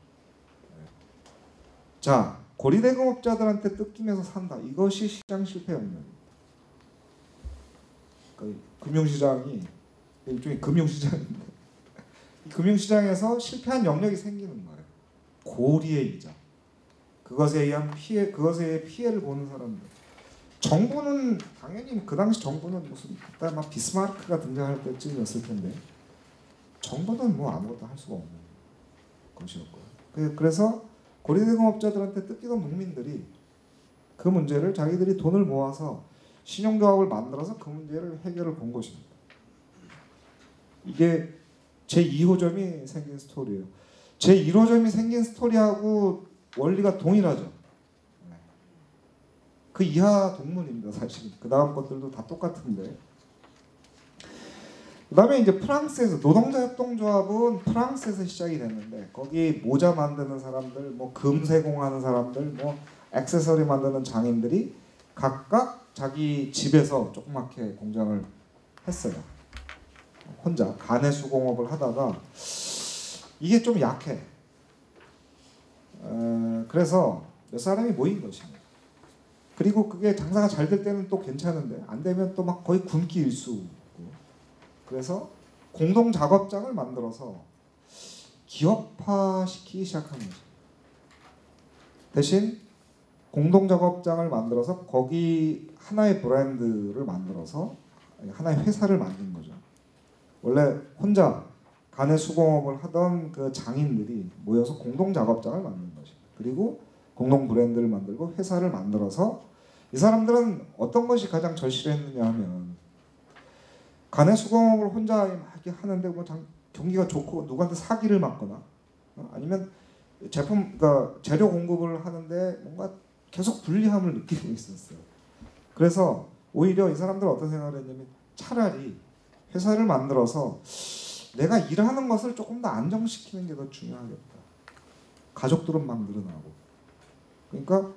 자, 고리대공업자들한테 뜯기면서 산다. 이것이 시장 실패 역량입니다. 그 금융시장이 일종의 금융시장인데 이 금융시장에서 실패한 영역이 생기는 거예요. 고리의 이자. 그것에 의한 피해, 그것에 의해 피해를 보는 사람들. 정부는 당연히 그 당시 정부는 무슨 그때 막 비스마르크가 등장할 때쯤이었을 텐데 정부는 뭐 아무것도 할 수가 없는 것이었고요. 그래서 고리대공업자들한테 뜯기던 농민들이 그 문제를 자기들이 돈을 모아서 신용조합을 만들어서 그 문제를 해결을 본 것입니다. 이게 제2호점이 생긴 스토리예요. 제1호점이 생긴 스토리하고 원리가 동일하죠. 그 이하 동문입니다. 사실 그 다음 것들도 다 똑같은데 그 다음에 이제 프랑스에서 노동자협동조합은 프랑스에서 시작이 됐는데 거기 모자 만드는 사람들, 뭐 금세공하는 사람들, 뭐 액세서리 만드는 장인들이 각각 자기 집에서 조그맣게 공장을 했어요. 혼자 가내 수공업을 하다가 이게 좀 약해. 그래서 몇 사람이 모인 것입니다. 그리고 그게 장사가 잘 될 때는 또 괜찮은데 안 되면 또 막 거의 굶기 일수고 그래서 공동 작업장을 만들어서 기업화시키기 시작한 거죠. 대신 공동 작업장을 만들어서 거기 하나의 브랜드를 만들어서 하나의 회사를 만든 거죠. 원래 혼자 가내 수공업을 하던 그 장인들이 모여서 공동 작업장을 만든 것이죠. 그리고 공동 브랜드를 만들고 회사를 만들어서 이 사람들은 어떤 것이 가장 절실했느냐 하면 가내 수공업을 혼자 막 이렇게 하는데 뭐 경기가 좋고 누구한테 사기를 맞거나 아니면 제품, 그러니까 재료 공급을 하는데 뭔가 계속 불리함을 느끼고 있었어요. 그래서 오히려 이 사람들은 어떤 생각을 했냐면 차라리 회사를 만들어서 내가 일하는 것을 조금 더 안정시키는 게 더 중요하겠다. 가족들은 막 늘어나고. 그러니까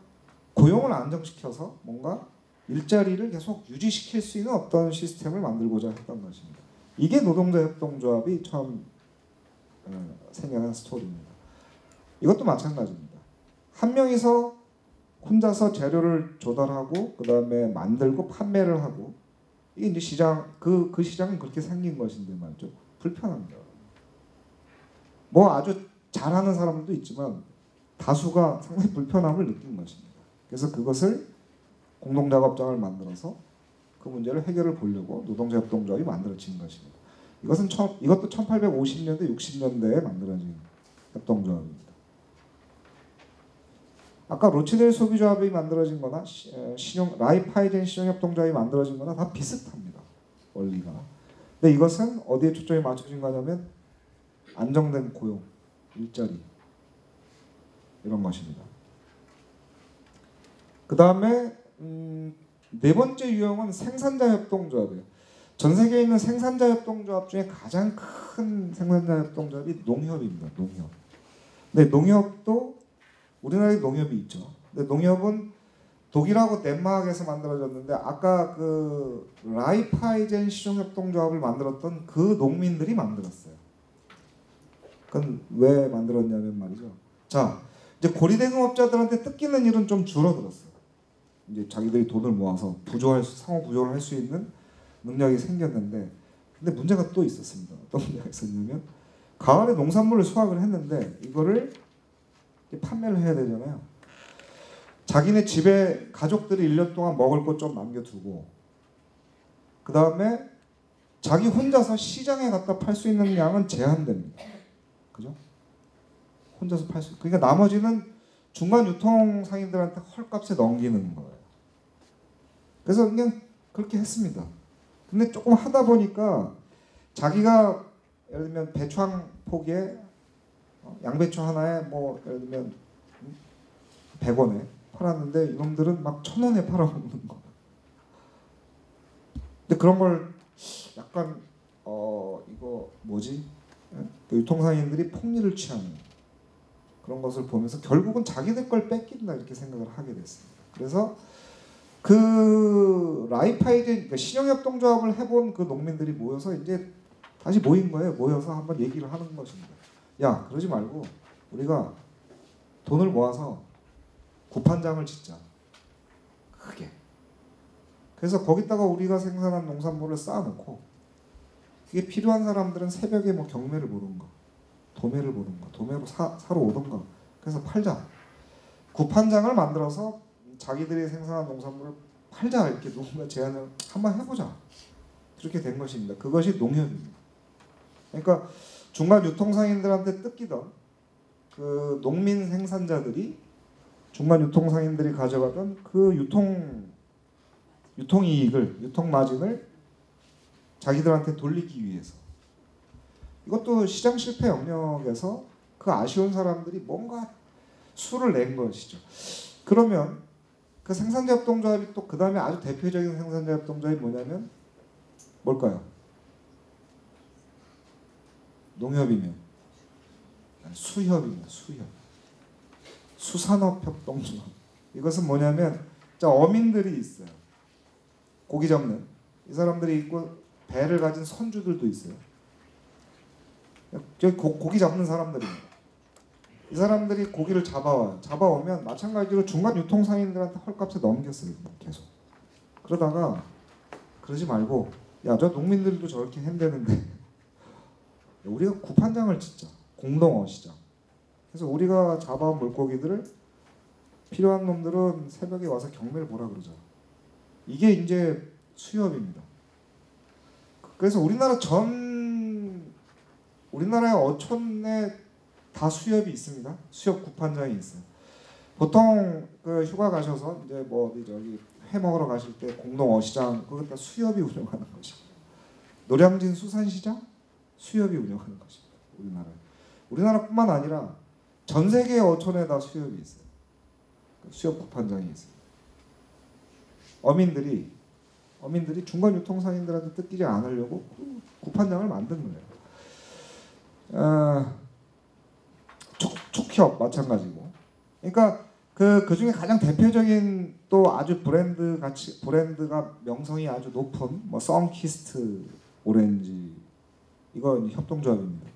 고용을 안정시켜서 뭔가 일자리를 계속 유지시킬 수 있는 어떤 시스템을 만들고자 했던 것입니다. 이게 노동자 협동조합이 처음 생겨난 스토리입니다. 이것도 마찬가지입니다. 한 명이서 혼자서 재료를 조달하고 그 다음에 만들고 판매를 하고 이게 이제 시장 그 시장은 그렇게 생긴 것인데 말이죠. 불편합니다. 뭐 아주 잘하는 사람도 있지만 다수가 상당히 불편함을 느낀 것입니다. 그래서 그것을 공동작업장을 만들어서 그 문제를 해결을 보려고 노동자 협동조합이 만들어진 것입니다. 이것도 1850년대, 60년대에 만들어진 협동조합입니다. 아까 로치델 소비조합이 만들어진 거나 라이파이젠 신용협동조합이 만들어진 거나 다 비슷합니다. 원리가. 근데 이것은 어디에 초점이 맞춰진 거냐면 안정된 고용, 일자리 이런 것입니다. 그 다음에 네 번째 유형은 생산자 협동조합이에요. 전 세계에 있는 생산자 협동조합 중에 가장 큰 생산자 협동조합이 농협입니다. 농협. 근데 농협도 우리나라에 농협이 있죠. 근데 농협은 독일하고 덴마크에서 만들어졌는데 아까 그 라이파이젠 시종협동조합을 만들었던 그 농민들이 만들었어요. 그건 왜 만들었냐면 말이죠. 자, 이제 고리대금업자들한테 뜯기는 일은 좀 줄어들었어요. 이제 자기들이 돈을 모아서 상호 부조를 할 수 있는 능력이 생겼는데, 근데 문제가 또 있었습니다. 어떤 문제가 있었냐면 가을에 농산물을 수확을 했는데 이거를 판매를 해야 되잖아요. 자기네 집에 가족들이 1년 동안 먹을 것 좀 남겨두고 그 다음에 자기 혼자서 시장에 갖다 팔 수 있는 양은 제한됩니다. 그죠? 혼자서 팔 수. 그러니까 나머지는 중간 유통 상인들한테 헐값에 넘기는 거예요. 그래서 그냥 그렇게 했습니다. 근데 조금 하다 보니까 자기가 예를 들면 배추 한 포기에 양배추 하나에 뭐 예를 들면 100원에 팔았는데 이놈들은 막 1000원에 팔아먹는 거예요. 근데 그런 걸 약간 이거 뭐지? 유통상인들이 폭리를 취하는 그런 것을 보면서 결국은 자기들 걸 뺏긴다 이렇게 생각을 하게 됐습니다. 그래서 그 라이파이젠 그러니까 신용협동조합을 해본 그 농민들이 모여서 이제 다시 모인 거예요. 모여서 한번 얘기를 하는 것입니다. 야, 그러지 말고 우리가 돈을 모아서 구판장을 짓자. 크게. 그래서 거기다가 우리가 생산한 농산물을 쌓아놓고 그게 필요한 사람들은 새벽에 뭐 경매를 보든가 도매를 보든가 도매로 사러 오든가 그래서 팔자. 구판장을 만들어서 자기들이 생산한 농산물을 팔자 이렇게 누군가 제안을 한번 해보자. 그렇게 된 것입니다. 그것이 농협입니다. 그러니까 중간 유통상인들한테 뜯기던 그 농민 생산자들이 중간 유통상인들이 가져가던 그 유통이익을 유통마진을 자기들한테 돌리기 위해서 이것도 시장 실패 영역에서 그 아쉬운 사람들이 뭔가 수를 낸 것이죠. 그러면 그 생산자 협동조합이 또 그 다음에 아주 대표적인 생산자 협동조합이 뭐냐면 뭘까요? 농협이면 수협입니다. 수협. 수산업협동조합. 이것은 뭐냐면 어민들이 있어요. 고기 잡는 이 사람들이 있고 배를 가진 선주들도 있어요. 고기 잡는 사람들입니다. 이 사람들이 고기를 잡아와요. 잡아오면 마찬가지로 중간 유통상인들한테 헐값에 넘겼어요. 계속. 그러다가 그러지 말고 야, 저 농민들도 저렇게 한다는데 우리가 구판장을 짓자. 공동어시장. 그래서 우리가 잡아온 물고기들을 필요한 놈들은 새벽에 와서 경매를 보라 그러자. 이게 이제 수협입니다. 그래서 우리나라의 어촌에 다 수협이 있습니다. 수협 구판장이 있어요. 보통 그 휴가 가셔서 이제 뭐 어디 저기 회 먹으러 가실 때 공동어시장 그것 다 수협이 운영하는 것입니다. 노량진 수산시장 수협이 운영하는 것입니다. 우리나라뿐만 아니라 전 세계의 어촌에 다 수협이 있어요. 수협 구판장이 있어요. 어민들이 중간 유통상인들한테 뜯기지 않으려고 구판장을 만든 거예요. 나이키업 마찬가지고. 그러니까 그 중에 가장 대표적인 또 아주 브랜드가 명성이 아주 높은 뭐 선키스트 오렌지, 이거 협동조합입니다.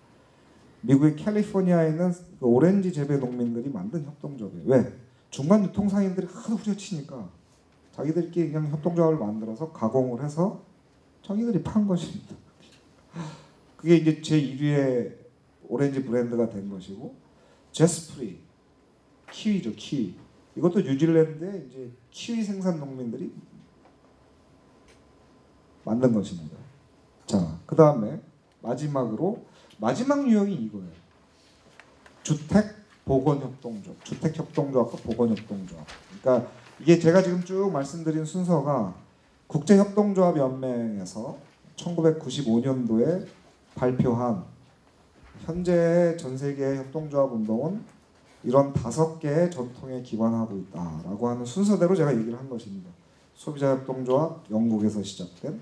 미국의 캘리포니아에 있는 그 오렌지 재배 농민들이 만든 협동조합이에요. 왜? 중간 유통상인들이 하도 후려치니까 자기들끼리 그냥 협동조합을 만들어서 가공을 해서 자기들이 판 것입니다. 그게 이제 제 1위의 오렌지 브랜드가 된 것이고, 제스프리 키위죠, 키위. 이것도 뉴질랜드의 이제 키위 생산 농민들이 만든 것입니다. 자, 그 다음에 마지막 유형이 이거예요. 주택보건협동조합, 주택협동조합과 보건협동조합. 그러니까 이게 제가 지금 쭉 말씀드린 순서가 국제협동조합연맹에서 1995년도에 발표한 현재 전 세계 협동조합 운동은 이런 5개의 전통에 기반하고 있다라고 하는 순서대로 제가 얘기를 한 것입니다. 소비자협동조합, 영국에서 시작된,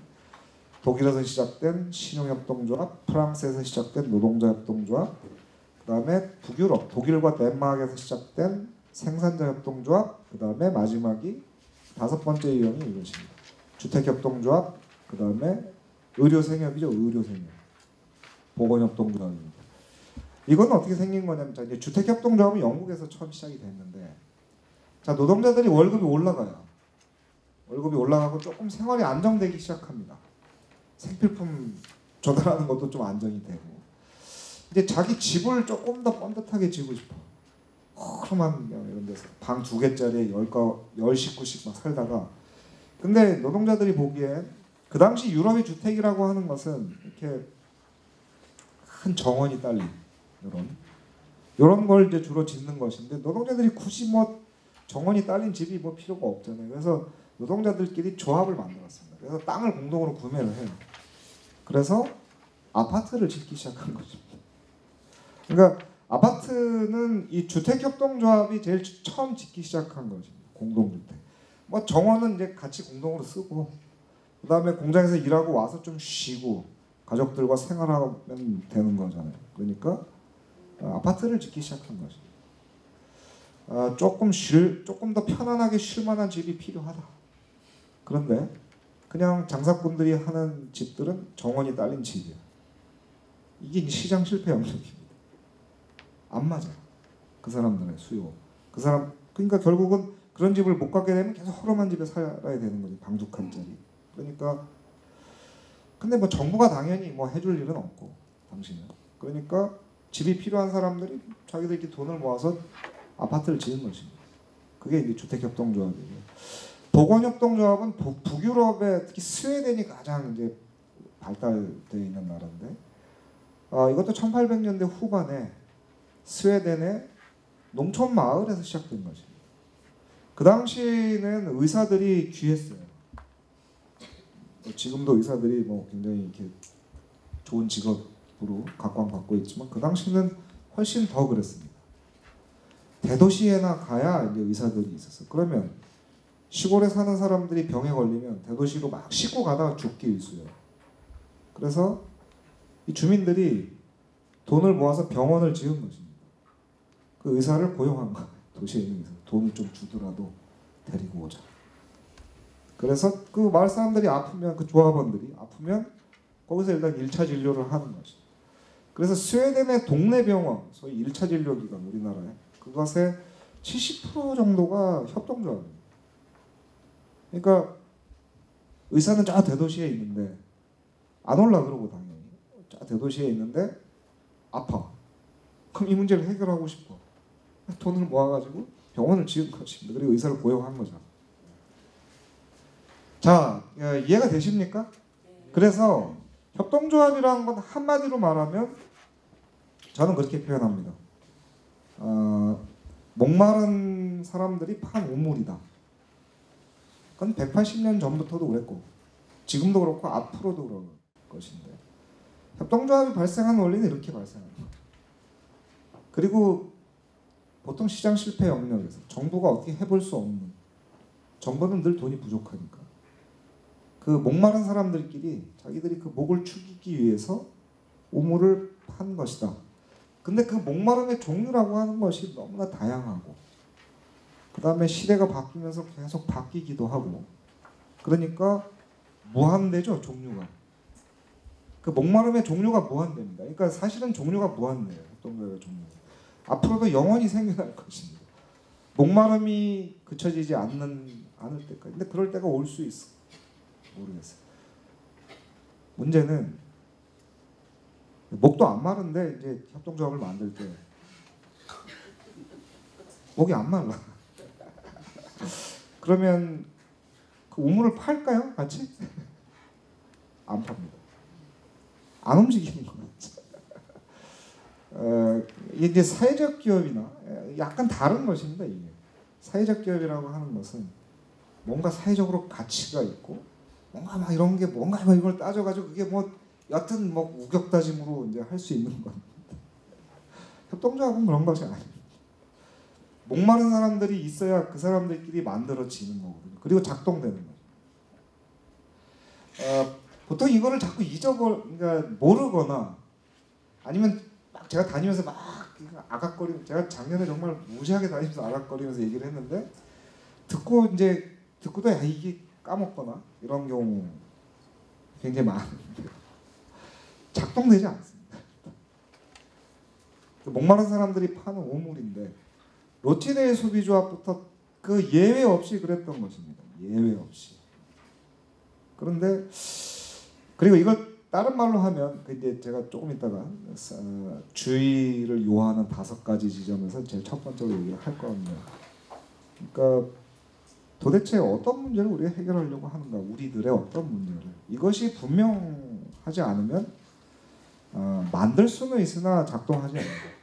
독일에서 시작된 신용협동조합, 프랑스에서 시작된 노동자협동조합, 그 다음에 북유럽, 독일과 덴마크에서 시작된 생산자협동조합, 그 다음에 마지막이 5번째 유형이 이것입니다. 주택협동조합, 그 다음에 의료생협이죠. 의료생협. 보건협동조합입니다. 이건 어떻게 생긴 거냐면, 자, 이제 주택협동조합은 영국에서 처음 시작이 됐는데, 자, 노동자들이 월급이 올라가요. 월급이 올라가고 조금 생활이 안정되기 시작합니다. 생필품 조달하는 것도 좀 안정이 되고, 이제 자기 집을 조금 더 번듯하게 지고 싶어. 허름한 이런 데서 방 2개짜리에 10식구씩 막 살다가, 근데 노동자들이 보기엔 그 당시 유럽의 주택이라고 하는 것은 이렇게 큰 정원이 딸린 이런 걸 이제 주로 짓는 것인데, 노동자들이 굳이 뭐 정원이 딸린 집이 뭐 필요가 없잖아요. 그래서 노동자들끼리 조합을 만들었습니다. 그래서 땅을 공동으로 구매를 해요. 그래서 아파트를 짓기 시작한 거죠. 그러니까 아파트는 이 주택협동조합이 제일 처음 짓기 시작한 것입니다. 공동주택. 뭐 정원은 이제 같이 공동으로 쓰고, 그 다음에 공장에서 일하고 와서 좀 쉬고 가족들과 생활하면 되는 거잖아요. 그러니까 아파트를 짓기 시작한 것입니다. 조금 더 편안하게 쉴 만한 집이 필요하다. 그런데 그냥 장사꾼들이 하는 집들은 정원이 딸린 집이야. 이게 시장 실패 영역입니다. 안 맞아. 그 사람들의 수요. 그러니까 결국은 그런 집을 못 갖게 되면 계속 허름한 집에 살아야 되는 거지. 방 2칸짜리. 그러니까 근데 뭐 정부가 당연히 뭐 해줄 일은 없고 당신은. 그러니까 집이 필요한 사람들이 자기들끼리 돈을 모아서 아파트를 지은 것입니다. 그게 이제 주택협동조합이에요. 보건협동조합은 북유럽의 특히 스웨덴이 가장 이제 발달되어 있는 나라인데, 이것도 1800년대 후반에 스웨덴의 농촌 마을에서 시작된 것입니다. 그 당시는 의사들이 귀했어요. 지금도 의사들이 뭐 굉장히 이렇게 좋은 직업으로 각광받고 있지만, 그 당시는 훨씬 더 그랬습니다. 대도시에나 가야 이제 의사들이 있었어요. 그러면 시골에 사는 사람들이 병에 걸리면 대도시로 막 싣고 가다가 죽기 일쑤예요. 그래서 이 주민들이 돈을 모아서 병원을 지은 것입니다. 그 의사를 고용한 거예요. 도시에 있는 의사. 돈을 좀 주더라도 데리고 오자. 그래서 그 마을 사람들이 아프면, 그 조합원들이 아프면 거기서 일단 1차 진료를 하는 것이죠. 그래서 스웨덴의 동네 병원, 소위 1차 진료기관, 우리나라에 그것의 70% 정도가 협동조합입니다. 그러니까 의사는 저 대도시에 있는데 안 올라 그러고, 당연히 저 대도시에 있는데 아파. 그럼 이 문제를 해결하고 싶어. 돈을 모아가지고 병원을 지은 것입니다. 그리고 의사를 고용한 거죠. 자, 이해가 되십니까? 그래서 협동조합이라는 건 한마디로 말하면 저는 그렇게 표현합니다. 목마른 사람들이 판 우물이다. 그건 180년 전부터도 그랬고 지금도 그렇고 앞으로도 그럴 것인데, 협동조합이 발생한 원리는 이렇게 발생합니다. 그리고 보통 시장 실패 영역에서 정부가 어떻게 해볼 수 없는, 정부는 늘 돈이 부족하니까 그 목마른 사람들끼리 자기들이 그 목을 축이기 위해서 우물을 판 것이다. 근데 그 목마름의 종류라고 하는 것이 너무나 다양하고 그 다음에 시대가 바뀌면서 계속 바뀌기도 하고 그러니까 무한대죠 종류가. 그 목마름의 종류가 무한대입니다. 그러니까 사실은 종류가 무한대예요. 협동조합의 종류. 앞으로도 영원히 생겨날 것입니다. 목마름이 그쳐지지 않을 때까지. 근데 그럴 때가 올 수 있어. 모르겠어요. 문제는 목도 안 마른데 이제 협동조합을 만들 때 목이 안 말라. 그러면 그 우물을 팔까요? 같이? 안 팝니다. 안 움직이는 거죠. 이게 사회적 기업이나 약간 다른 것입니다. 이게 사회적 기업이라고 하는 것은 뭔가 사회적으로 가치가 있고 뭔가 막 이런 게 뭔가 막 이걸 따져가지고 그게 뭐 여튼 뭐 우격다짐으로 이제 할 수 있는 겁니다. 협동조합은 그런 것이 아닙니다. 목마른 사람들이 있어야 그 사람들끼리 만들어지는 거거든요. 그리고 작동되는 거죠. 보통 이거를 자꾸 그러니까 모르거나 아니면 막 제가 다니면서 막 아각거리면서 제가 작년에 정말 무시하게 다니면서 아각거리면서 얘기를 했는데 듣고도 야 이게 까먹거나 이런 경우 굉장히 많은데 작동되지 않습니다. 목마른 사람들이 파는 오물인데 로티네의 소비조합부터 그 예외 없이 그랬던 것입니다. 예외 없이. 그런데 그리고 이걸 다른 말로 하면 이제 제가 조금 있다가 주의를 요하는 5가지 지점에서 제일 첫 번째로 얘기를 할 겁니다. 그러니까 도대체 어떤 문제를 우리가 해결하려고 하는가, 우리들의 어떤 문제를 이것이 분명하지 않으면 만들 수는 있으나 작동하지 않는다.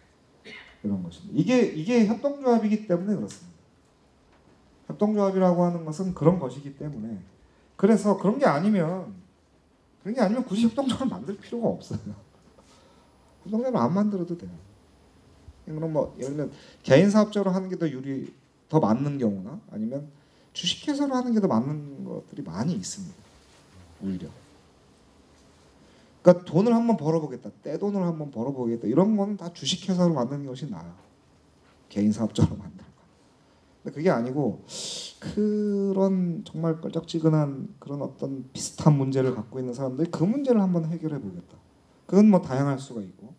이런 것입니다. 이게 협동조합이기 때문에 그렇습니다. 협동조합이라고 하는 것은 그런 것이기 때문에 그래서 그런 게 아니면 굳이 협동조합을 만들 필요가 없어요. 협동조합을 안 만들어도 돼요. 그럼 뭐 예를 들면 개인 사업자로 하는 게 더 맞는 경우나 아니면 주식회사로 하는 게 더 맞는 것들이 많이 있습니다. 오히려. 그러니까 돈을 한번 벌어보겠다, 떼돈을 한번 벌어보겠다 이런 거는 다 주식회사로 만드는 것이 나아요. 개인 사업자로 만들고. 근데 그게 아니고 그런 정말 껄쩍지근한 그런 어떤 비슷한 문제를 갖고 있는 사람들이 그 문제를 한번 해결해 보겠다. 그건 뭐 다양할 수가 있고.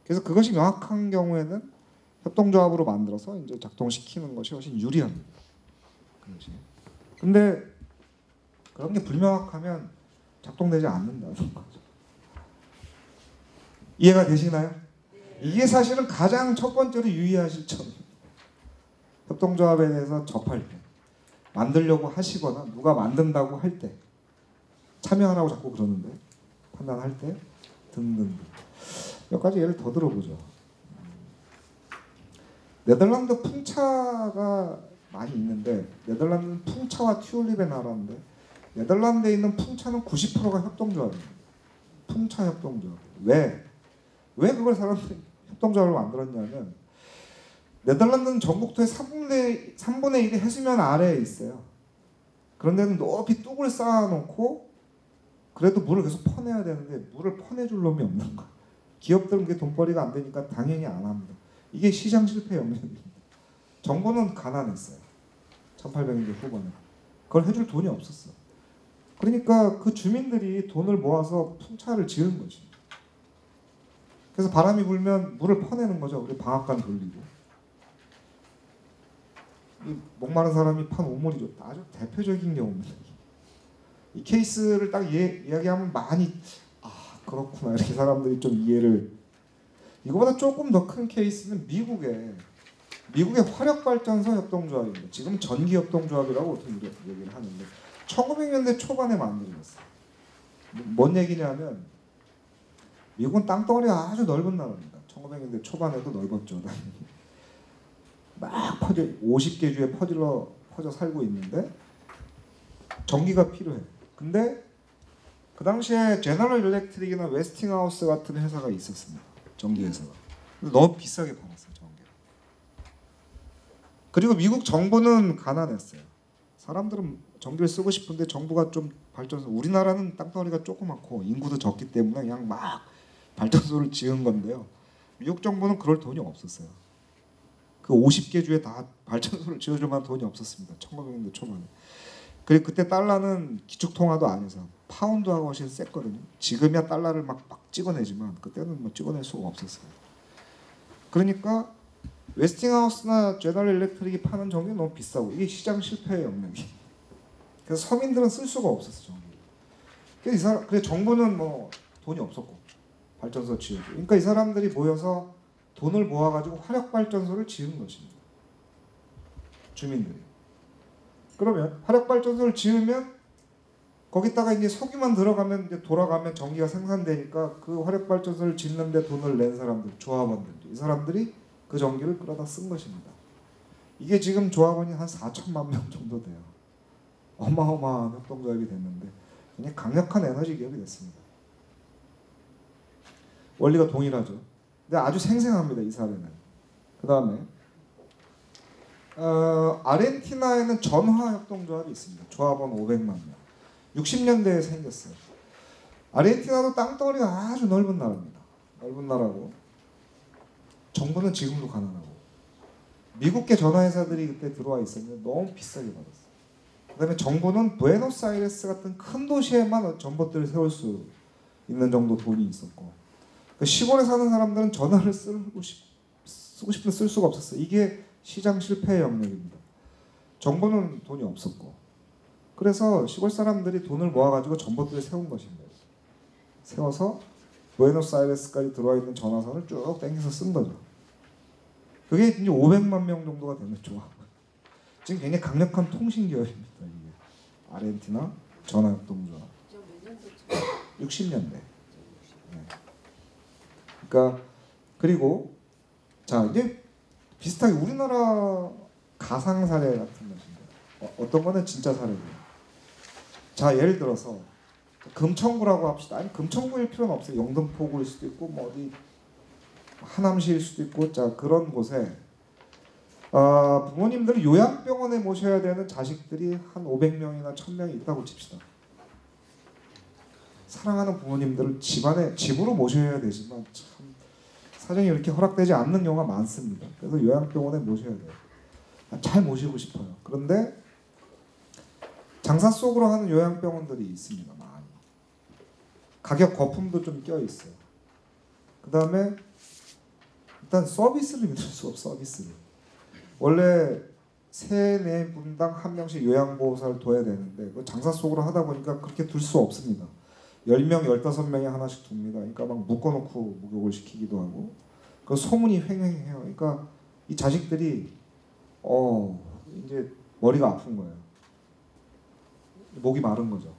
그래서 그것이 명확한 경우에는 협동조합으로 만들어서 이제 작동시키는 것이 훨씬 유리합니다. 그렇지. 근데 그런 게 불명확하면 작동되지 않는다는 거죠. 이해가 되시나요? 이게 사실은 가장 첫 번째로 유의하실 점입니다. 협동조합에 대해서 접할 때, 만들려고 하시거나 누가 만든다고 할 때, 참여하라고 자꾸 그러는데 판단할 때 등등등. 몇 가지 예를 더 들어보죠. 네덜란드 풍차가 많이 있는데 네덜란드는 풍차와 튤립의 나라인데 네덜란드에 있는 풍차는 90%가 협동조합입니다. 풍차 협동조합. 왜 그걸 사람들이 협동조합을 만들었냐면 네덜란드는 전국토의 3분의 1이 해수면 아래에 있어요. 그런데는 높이 뚝을 쌓아놓고 그래도 물을 계속 퍼내야 되는데 물을 퍼내줄 놈이 없는 거야. 기업들은 그게 돈벌이가 안 되니까 당연히 안 합니다. 이게 시장 실패 영역입니다. 정부는 가난했어요. 1800년대 후반에. 그걸 해줄 돈이 없었어. 그러니까 그 주민들이 돈을 모아서 풍차를 지은 거지. 그래서 바람이 불면 물을 퍼내는 거죠. 우리 방앗간 돌리고. 이 목마른 사람이 판 오물이죠. 아주 대표적인 경우입니다. 이 케이스를 딱 이야기하면 많이 그렇구나 이렇게 사람들이 좀 이해를. 이거보다 조금 더 큰 케이스는 미국의 화력발전소 협동조합입니다. 지금 전기협동조합이라고 보통 얘기를 하는데 1900년대 초반에 만들어졌어요. 뭔 얘기냐면 미국은 땅덩어리가 아주 넓은 나라입니다. 1900년대 초반에도 넓었죠. 막 50개 주에 퍼져 살고 있는데 전기가 필요해. 근데 그 당시에 제너럴 일렉트릭이나 웨스팅하우스 같은 회사가 있었습니다. 전기 회사가. 근데 너무 비싸게 팔았어요. 전기를. 그리고 미국 정부는 가난했어요. 사람들은 전기를 쓰고 싶은데 정부가 좀 발전소, 우리나라는 땅덩어리가 조그맣고 인구도 적기 때문에 그냥 막 발전소를 지은 건데요. 미국 정부는 그럴 돈이 없었어요. 그 50개 주에 다 발전소를 지어줄 만한 돈이 없었습니다. 1900년대 초반에. 그리고 그때 달러는 기축통화도 아니어서 파운드하고 훨씬 셌거든요. 지금이야 달러를 막 찍어내지만 그때는 뭐 찍어낼 수가 없었어요. 그러니까 웨스팅하우스나 제너럴 일렉트릭이 파는 전기 너무 비싸고 이게 시장 실패의 영역이. 그래서 서민들은 쓸 수가 없었어 전기. 그래서 정부는 뭐 돈이 없었고 발전소 지어줘. 그러니까 이 사람들이 모여서 돈을 모아가지고 화력 발전소를 지은 것입니다. 주민들이. 그러면 화력 발전소를 지으면 거기다가 이제 석유만 들어가면 이제 돌아가면 전기가 생산되니까 그 화력 발전소를 짓는데 돈을 낸 사람들, 조합원들, 이 사람들이 그 전기를 끌어다 쓴 것입니다. 이게 지금 조합원이 한 4천만 명 정도 돼요. 어마어마한 협동조합이 됐는데 그냥 강력한 에너지 기업이 됐습니다. 원리가 동일하죠. 근데 아주 생생합니다. 이 사례는. 그 다음에 아르헨티나에는 전화협동조합이 있습니다. 조합원 500만 명. 60년대에 생겼어요. 아르헨티나도 땅덩어리가 아주 넓은 나라입니다. 넓은 나라고 정부는 지금도 가난하고 미국계 전화회사들이 그때 들어와 있었는데 너무 비싸게 받았어요. 그 다음에 정부는 부에노스아이레스 같은 큰 도시에만 전봇대를 세울 수 있는 정도 돈이 있었고 시골에 사는 사람들은 전화를 쓰고 싶은데 쓸 수가 없었어요. 이게 시장 실패의 영역입니다. 정부는 돈이 없었고 그래서 시골 사람들이 돈을 모아가지고 전봇대를 세운 것입니다. 세워서 부에노스아이레스까지 들어와 있는 전화선을 쭉 당겨서 쓴 거죠. 그게 이제 500만 명 정도가 되는 조합. 지금 굉장히 강력한 통신 기업입니다. 이게 아르헨티나 전화협동조합. 60년대. 네. 그러니까 그리고 자 이제 비슷하게 우리나라 가상 사례 같은 것인데 어떤 거는 진짜 사례고요. 자 예를 들어서 금천구라고 합시다. 아니 금천구일 필요는 없어요. 영등포구일 수도 있고 뭐 어디 하남시일 수도 있고 자 그런 곳에 부모님들을 요양병원에 모셔야 되는 자식들이 한 500명이나 1000명이 있다고 칩시다. 사랑하는 부모님들을 집으로 모셔야 되지만 참 사정이 이렇게 허락되지 않는 경우가 많습니다. 그래서 요양병원에 모셔야 돼요. 잘 모시고 싶어요. 그런데 장사 속으로 하는 요양병원들이 있습니다. 많이. 가격 거품도 좀 껴있어요. 그 다음에 일단 서비스를 믿을 수 없어. 서비스를. 원래 3-4분당 한 명씩 요양보호사를 둬야 되는데 그 장사 속으로 하다 보니까 그렇게 둘 수 없습니다. 10명, 15명에 하나씩 둡니다. 그러니까 막 묶어놓고 목욕을 시키기도 하고 그 소문이 횡행해요. 그러니까 이 자식들이 이제 머리가 아픈 거예요. 목이 마른 거죠.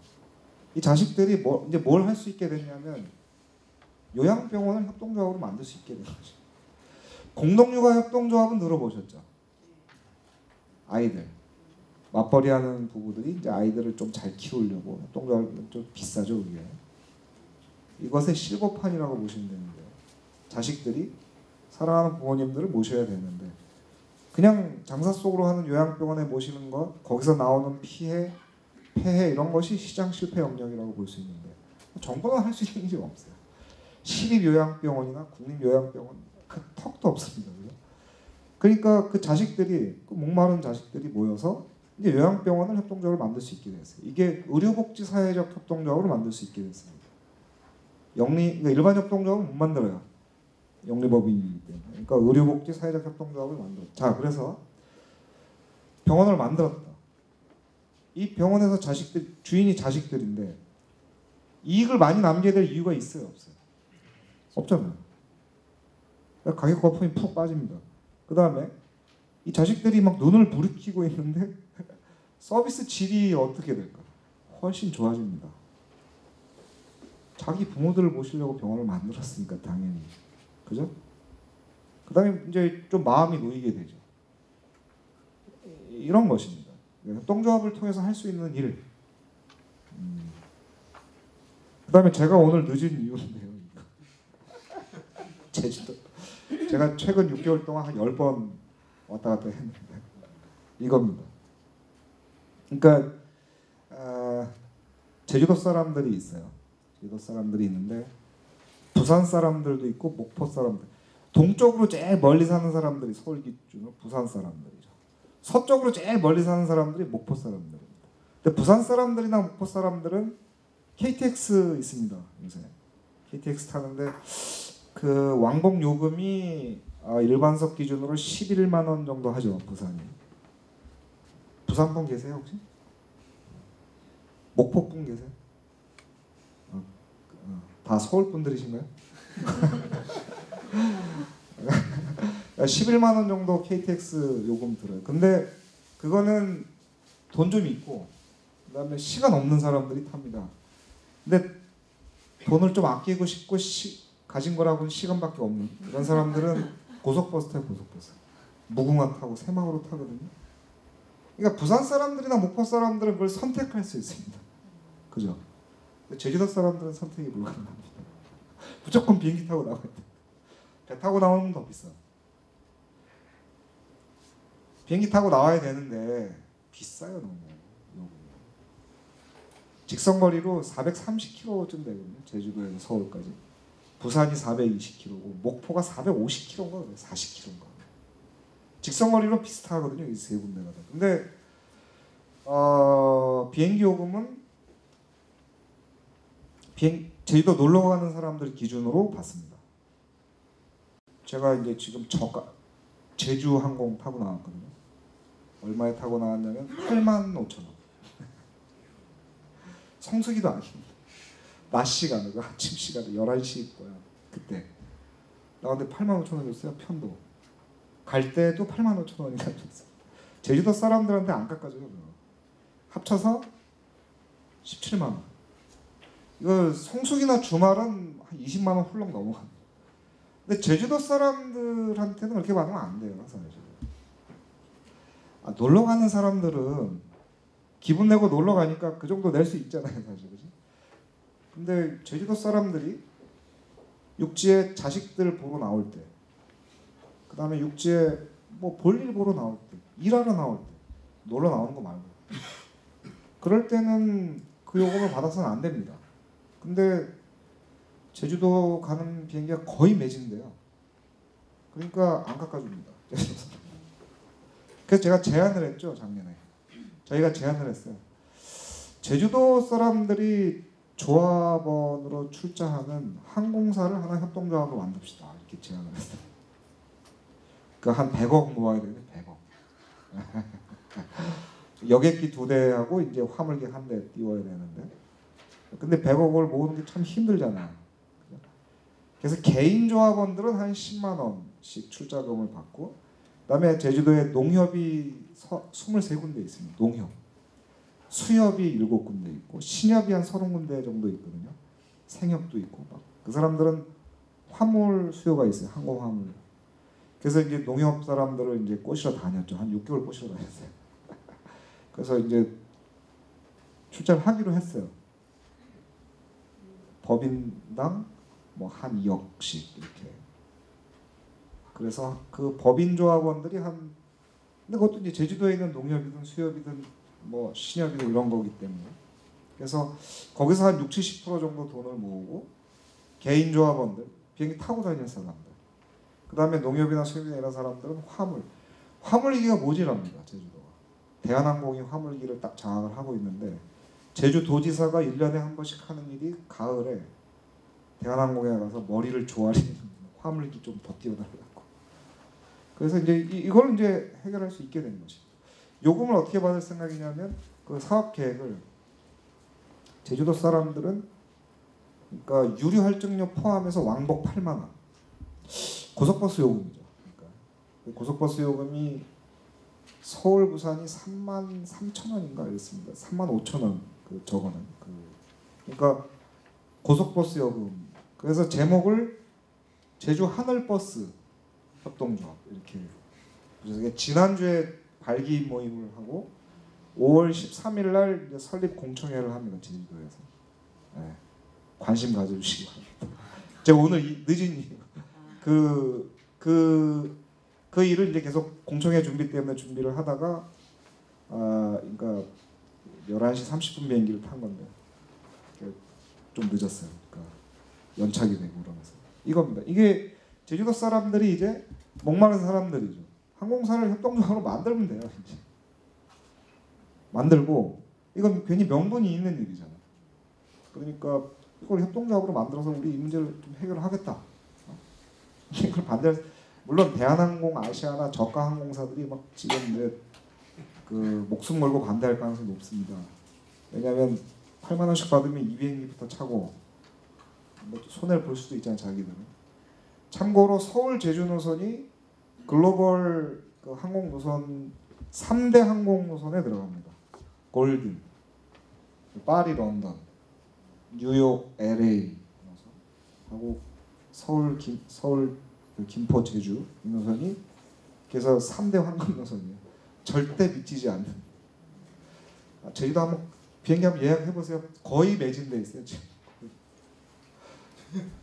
이 자식들이 이제 뭘 할 수 있게 됐냐면 요양병원을 협동조합으로 만들 수 있게 된 거죠. 공동육아 협동조합은 들어보셨죠? 아이들 맞벌이하는 부부들이 이제 아이들을 좀 잘 키우려고 협동조합은 좀 비싸죠. 그게. 이것의 실버판이라고 보시면 되는데요. 자식들이 사랑하는 부모님들을 모셔야 되는데 그냥 장사 속으로 하는 요양병원에 모시는 것, 거기서 나오는 피해, 폐해 이런 것이 시장 실패 영역이라고 볼 수 있는데 정부는 할 수 있는 게 없어요. 시립요양병원이나 국립요양병원 그 턱도 없습니다. 그죠? 그러니까 그 자식들이 그 목마른 자식들이 모여서 이제 요양병원을 협동조합으로 만들 수 있게 됐어요. 이게 의료복지 사회적 협동조합으로 만들 수 있게 됐습니다. 그러니까 일반 협동조합은 못 만들어요. 영리법인이기 때문에. 그러니까 의료복지 사회적 협동조합을 만들었다. 자, 그래서 병원을 만들었다. 이 병원에서 주인이 자식들인데 이익을 많이 남겨야 될 이유가 있어요, 없어요? 없잖아요. 그러니까 가격 거품이 푹 빠집니다. 그 다음에 이 자식들이 막 눈을 부리키고 있는데 서비스 질이 어떻게 될까? 훨씬 좋아집니다. 자기 부모들을 모시려고 병원을 만들었으니까 당연히. 그죠? 그 다음에 이제 좀 마음이 놓이게 되죠. 이런 것입니다. 협동조합을 통해서 할 수 있는 일. 그 다음에 제가 오늘 늦은 이유인데요. 제주도. 제가 최근 6개월 동안 한 10번 왔다 갔다 했는데 이겁니다. 그러니까 제주도 사람들이 있어요. 제주도 사람들이 있는데 부산 사람들도 있고 목포 사람들. 동쪽으로 제일 멀리 사는 사람들이 서울 기준으로 부산 사람들이죠. 서쪽으로 제일 멀리 사는 사람들이 목포 사람들입니다. 근데 부산 사람들이나 목포 사람들은 KTX 있습니다. 요새 KTX 타는데 그 왕복 요금이 일반석 기준으로 11만 원 정도 하죠. 부산이. 부산 분 계세요 혹시? 목포 분 계세요? 다 서울 분들이신가요? 11만 원 정도 KTX 요금 들어요. 근데 그거는 돈 좀 있고 그다음에 시간 없는 사람들이 탑니다. 근데 돈을 좀 아끼고 싶고 가진 거라고는 시간밖에 없는 이런 사람들은 고속버스 타요. 고속버스. 무궁화 타고 새마을호 타거든요. 그러니까 부산 사람들이나 목포 사람들은 그걸 선택할 수 있습니다. 그죠? 제주도 사람들은 선택이 불가능합니다. 무조건 비행기 타고 나가야 돼. 배 타고 나오면 더 비싸. 비행기 타고 나와야 되는데 비싸요 너무. 직선거리로 430km쯤 되거든요. 제주도에서 서울까지. 부산이 420km고 목포가 450km인가 그래요. 40km인가. 직선거리로 비슷하거든요. 이 세 군데가 다. 근데 비행기 요금은 제주도 놀러 가는 사람들 기준으로 받습니다. 제가 이제 지금 제주 항공 타고 나왔거든요. 얼마에 타고 나왔냐면 85,000원. 성수기도 아닙니다. 낮 시간에 아침 시간에 11시 거야. 그때 나왔는데 85,000원 줬어요. 편도. 갈 때도 85,000원이나 줬어요. 제주도 사람들한테 안 깎아줘요. 합쳐서 17만 원. 이거 성수기나 주말은 한 20만 원 훌렁 넘어갑니다. 근데 제주도 사람들한테는 그렇게 받으면 안 돼요. 사실. 놀러 가는 사람들은 기분 내고 놀러 가니까 그 정도 낼 수 있잖아요. 사실. 그치? 근데 제주도 사람들이 육지에 자식들 보러 나올 때, 그 다음에 육지에 뭐 볼일 보러 나올 때, 일하러 나올 때, 놀러 나오는 거 말고, 그럴 때는 그 요금을 받아서는 안 됩니다. 근데 제주도 가는 비행기가 거의 매진돼요. 그러니까 안 깎아줍니다. 그래서 제가 제안을 했죠. 작년에. 저희가 제안을 했어요. 제주도 사람들이 조합원으로 출자하는 항공사를 하나 협동조합으로 만듭시다. 이렇게 제안을 했어요. 그러니까 한 100억 모아야 되는데 100억. 여객기 2대하고 이제 화물기 1대 띄워야 되는데, 근데 100억을 모으는 게 참 힘들잖아요. 그래서 개인 조합원들은 한 10만 원씩 출자금을 받고, 그다음에 제주도에 농협이 23군데 있습니다. 농협. 수협이 7군데 있고 신협이 한 30군데 정도 있거든요. 생협도 있고 막. 그 사람들은 화물 수요가 있어요. 항공 화물. 그래서 이제 농협 사람들을 이제 꼬시러 다녔죠. 한 6개월 꼬시러 다녔어요. 그래서 이제 출자를 하기로 했어요. 법인당 뭐 한 2억씩 이렇게. 그래서 그 법인 조합원들이 근데 그것도 이제 제주도에 있는 농협이든 수협이든 뭐 신협이든 이런 거기 때문에, 그래서 거기서 한 60, 70% 정도 돈을 모으고 개인 조합원들, 비행기 타고 다니는 사람들, 그 다음에 농협이나 수협이나 이런 사람들은 화물기가 모자랍니다. 제주도가. 대한항공이 화물기를 딱 장악을 하고 있는데, 제주도지사가 1년에 한 번씩 하는 일이 가을에 대한항공에 가서 머리를 조아리는 화물기 좀 더 띄워달라고. 그래서 이제 이걸 이제 해결할 수 있게 된 거죠. 요금을 어떻게 받을 생각이냐면, 그 사업 계획을 제주도 사람들은 그러니까 유류 할증료 포함해서 왕복 8만 원. 고속버스 요금이죠. 그러니까 고속버스 요금이 서울 부산이 33,000원인가 이랬습니다. 35,000원 그 저거는 그러니까 고속버스 요금. 그래서 제목을 제주 하늘버스 협동조합 이렇게. 그래서 지난주에 발기 모임을 하고 5월 13일 날 이제 설립 공청회를 합니다. 제주도에서. 네. 관심 가져주시기 바랍니다. 제가 오늘 늦은 이유 그 일을 이제 계속 공청회 준비 때문에 준비를 하다가 그러니까 11시 30분 비행기를 탄 건데 좀 늦었어요. 그러니까 연착이 되고 그러면서 이겁니다. 이게 제주도 사람들이 이제 목마른 사람들이죠. 항공사를 협동조합으로 만들면 돼요. 이제. 만들고 이건 괜히 명분이 있는 일이잖아. 그러니까 이걸 협동조합으로 만들어서 우리 이 문제를 좀 해결하겠다. 이걸 반대할 물론 대한항공, 아시아나 저가 항공사들이 막 지금 이제 그 목숨 걸고 반대할 가능성이 높습니다. 왜냐하면 8만 원씩 받으면 2비행기부터 차고 뭐 손해를 볼 수도 있잖아요, 자기들은. 참고로 서울 제주 노선이 글로벌 그 항공 노선 3대 항공 노선에 들어갑니다. 골든, 파리, 런던, 뉴욕, LA 하고 서울 그 김포, 제주 이 노선이 그래서 3대 항공 노선이에요. 절대 미치지 않는. 제주도 한번 비행기 한번 예약해 보세요. 거의 매진돼 있어요 지금.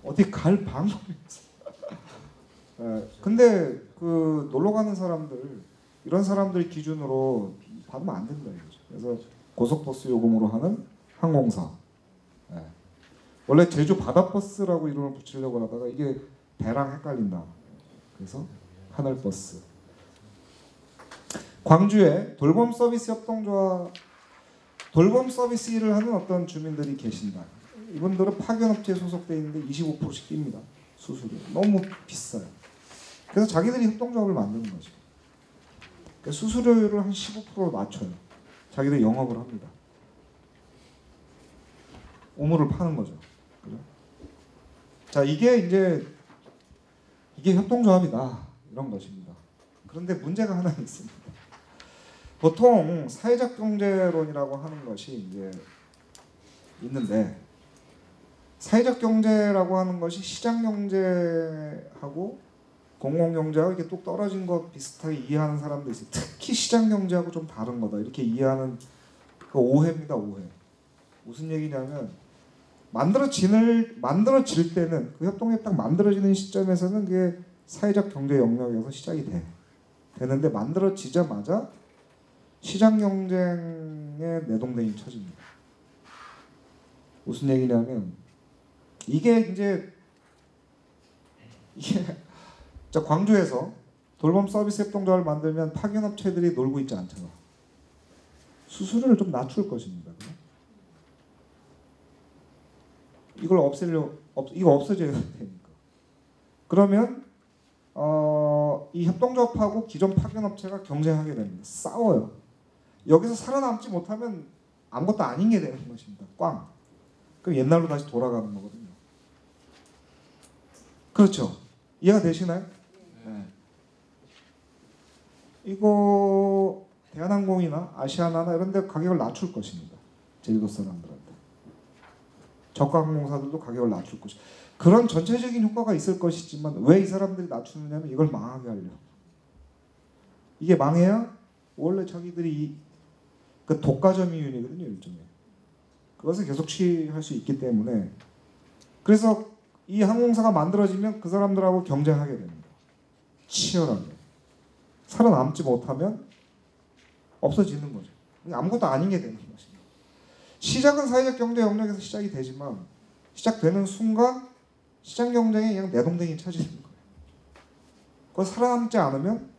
어디 갈 방법이 없어요. 근데 그 놀러 가는 사람들 이런 사람들 기준으로 받으면 안 된다 이거죠. 그래서 고속버스 요금으로 하는 항공사. 원래 제주 바다버스라고 이름을 붙이려고 하다가 이게 배랑 헷갈린다. 그래서 하늘버스. 광주에 돌봄 서비스 협동조합 돌봄 서비스 일을 하는 어떤 주민들이 계신다. 이분들은 파견업체에 소속돼 있는데 25%씩 띱니다. 수수료. 너무 비싸요. 그래서 자기들이 협동조합을 만드는 거죠. 그러니까 수수료율을 한 15% 낮춰요. 자기들이 영업을 합니다. 우물을 파는 거죠. 그죠? 자, 이게 협동조합이다. 이런 것입니다. 그런데 문제가 하나 있습니다. 보통 사회적 경제론이라고 하는 것이 이제 있는데 사회적 경제라고 하는 것이 시장 경제하고 공공 경제하고 이렇게 뚝 떨어진 거 비슷하게 이해하는 사람도 있어요. 특히 시장 경제하고 좀 다른 거다 이렇게 이해하는 그 오해입니다. 오해. 무슨 얘기냐면 만들어질 때는 그 협동조합이 딱 만들어지는 시점에서는 그게 사회적 경제 영역에서 시작이 되는데 만들어지자마자 시장 경쟁에 내동댕이 쳐집니다. 무슨 얘기냐면 이게 자, 광주에서 돌봄 서비스 협동조합을 만들면 파견업체들이 놀고 있지 않잖아. 수수료를 좀 낮출 것입니다. 이걸 이거 없어져야 되니까. 그러면 이 협동조합하고 기존 파견업체가 경쟁하게 됩니다. 싸워요. 여기서 살아남지 못하면 아무것도 아닌 게 되는 것입니다. 꽝. 그럼 옛날로 다시 돌아가는 거거든요. 그렇죠. 이해가 되시나요? 네. 이거 대한항공이나 아시아나나 이런 데 가격을 낮출 것입니다. 제주도 사람들한테. 저가 항공사들도 가격을 낮출 것이고 그런 전체적인 효과가 있을 것이지만 왜 이 사람들이 낮추느냐면 이걸 망하게 하려고. 이게 망해야 원래 자기들이 그 독과점이윤이거든요. 일종의. 그것을 계속 취할 수 있기 때문에 그래서 이 항공사가 만들어지면 그 사람들하고 경쟁하게 됩니다. 치열하게. 살아남지 못하면 없어지는 거죠. 아무것도 아닌 게 되는 것입니다. 시작은 사회적 경제 영역에서 시작이 되지만 시작되는 순간 시장 경쟁에 그냥 내동댕이 쳐지는 거예요. 그거 살아남지 않으면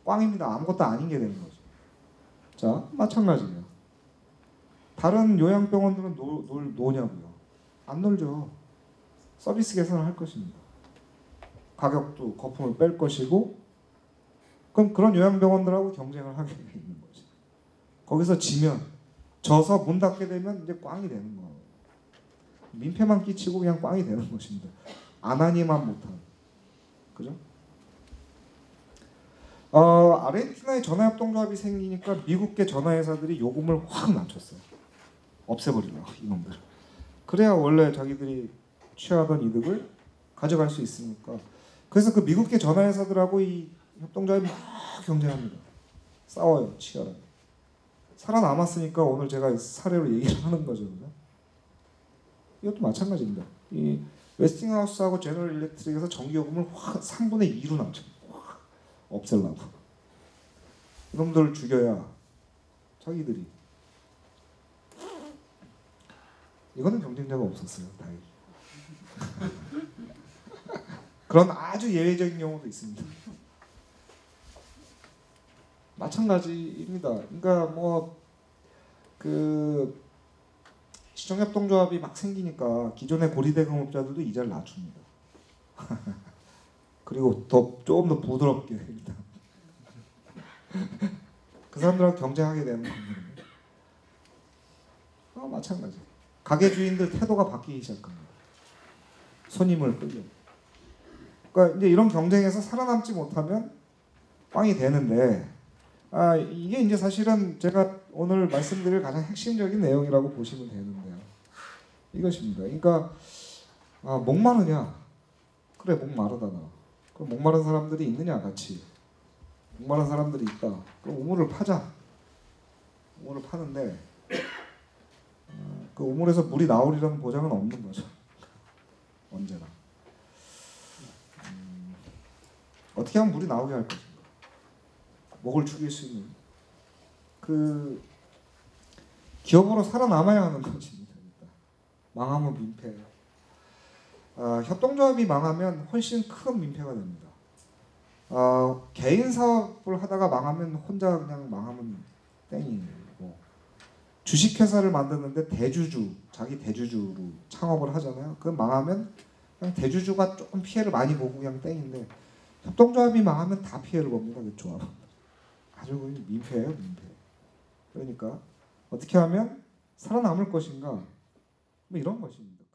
꽝입니다. 아무것도 아닌 게 되는 거죠. 자, 마찬가지예요. 다른 요양병원들은 노냐고요? 안 놀죠. 서비스 개선을 할 것입니다. 가격도 거품을 뺄 것이고 그럼 그런 요양병원들하고 경쟁을 하게 되는 거죠. 거기서 져서 문 닫게 되면 이제 꽝이 되는 거예요. 민폐만 끼치고 그냥 꽝이 되는 것입니다. 안 하니만 못한. 그죠? 아르헨티나에 전화협동조합이 생기니까 미국계 전화회사들이 요금을 확 낮췄어요. 없애버리려고 이놈들. 그래야 원래 자기들이 취하던 이득을 가져갈 수 있으니까. 그래서 그 미국계 전화회사들하고 이 협동조합이 막 경쟁합니다. 싸워요. 치열하게. 살아남았으니까 오늘 제가 사례로 얘기를 하는 거죠. 그죠? 이것도 마찬가지입니다. 이 웨스팅하우스하고 제너럴 일렉트릭에서 전기요금을 확 3분의 2로 낮춰. 없애려고. 이놈들을 죽여야 자기들이. 이거는 경쟁자가 없었어요. 다행히. 그런 아주 예외적인 경우도 있습니다. 마찬가지입니다. 그러니까 뭐 그 시정협동조합이 막 생기니까 기존의 고리대금업자들도 이자를 낮춥니다. 그리고 조금 더 부드럽게 일단 그 사람들하고 경쟁하게 되는 겁니다. 마찬가지. 가게 주인들 태도가 바뀌기 시작합니다. 손님을 끌려. 그러니까 이제 이런 경쟁에서 살아남지 못하면 빵이 되는데, 이게 이제 사실은 제가 오늘 말씀드릴 가장 핵심적인 내용이라고 보시면 되는데요. 이것입니다. 그러니까 목마르냐? 그래, 목마르다 나. 그럼 목마른 사람들이 있느냐 같이. 목마른 사람들이 있다. 그럼 우물을 파자. 우물을 파는데 그 우물에서 물이 나오리라는 보장은 없는 거죠. 언제나. 어떻게 하면 물이 나오게 할 것인가? 목을 죽일 수 있는 그 기업으로 살아남아야 하는 것입니다. 일단. 망하면 민폐예요. 협동조합이 망하면 훨씬 큰 민폐가 됩니다. 개인 사업을 하다가 망하면 혼자 그냥 망하면 땡이고, 주식회사를 만드는데 대주주, 자기 대주주로 창업을 하잖아요. 그 망하면 그냥 대주주가 조금 피해를 많이 보고 그냥 땡인데, 협동조합이 망하면 다 피해를 봅니다. 그 조합. 아주 민폐예요, 민폐. 그러니까 어떻게 하면 살아남을 것인가? 뭐 이런 것입니다.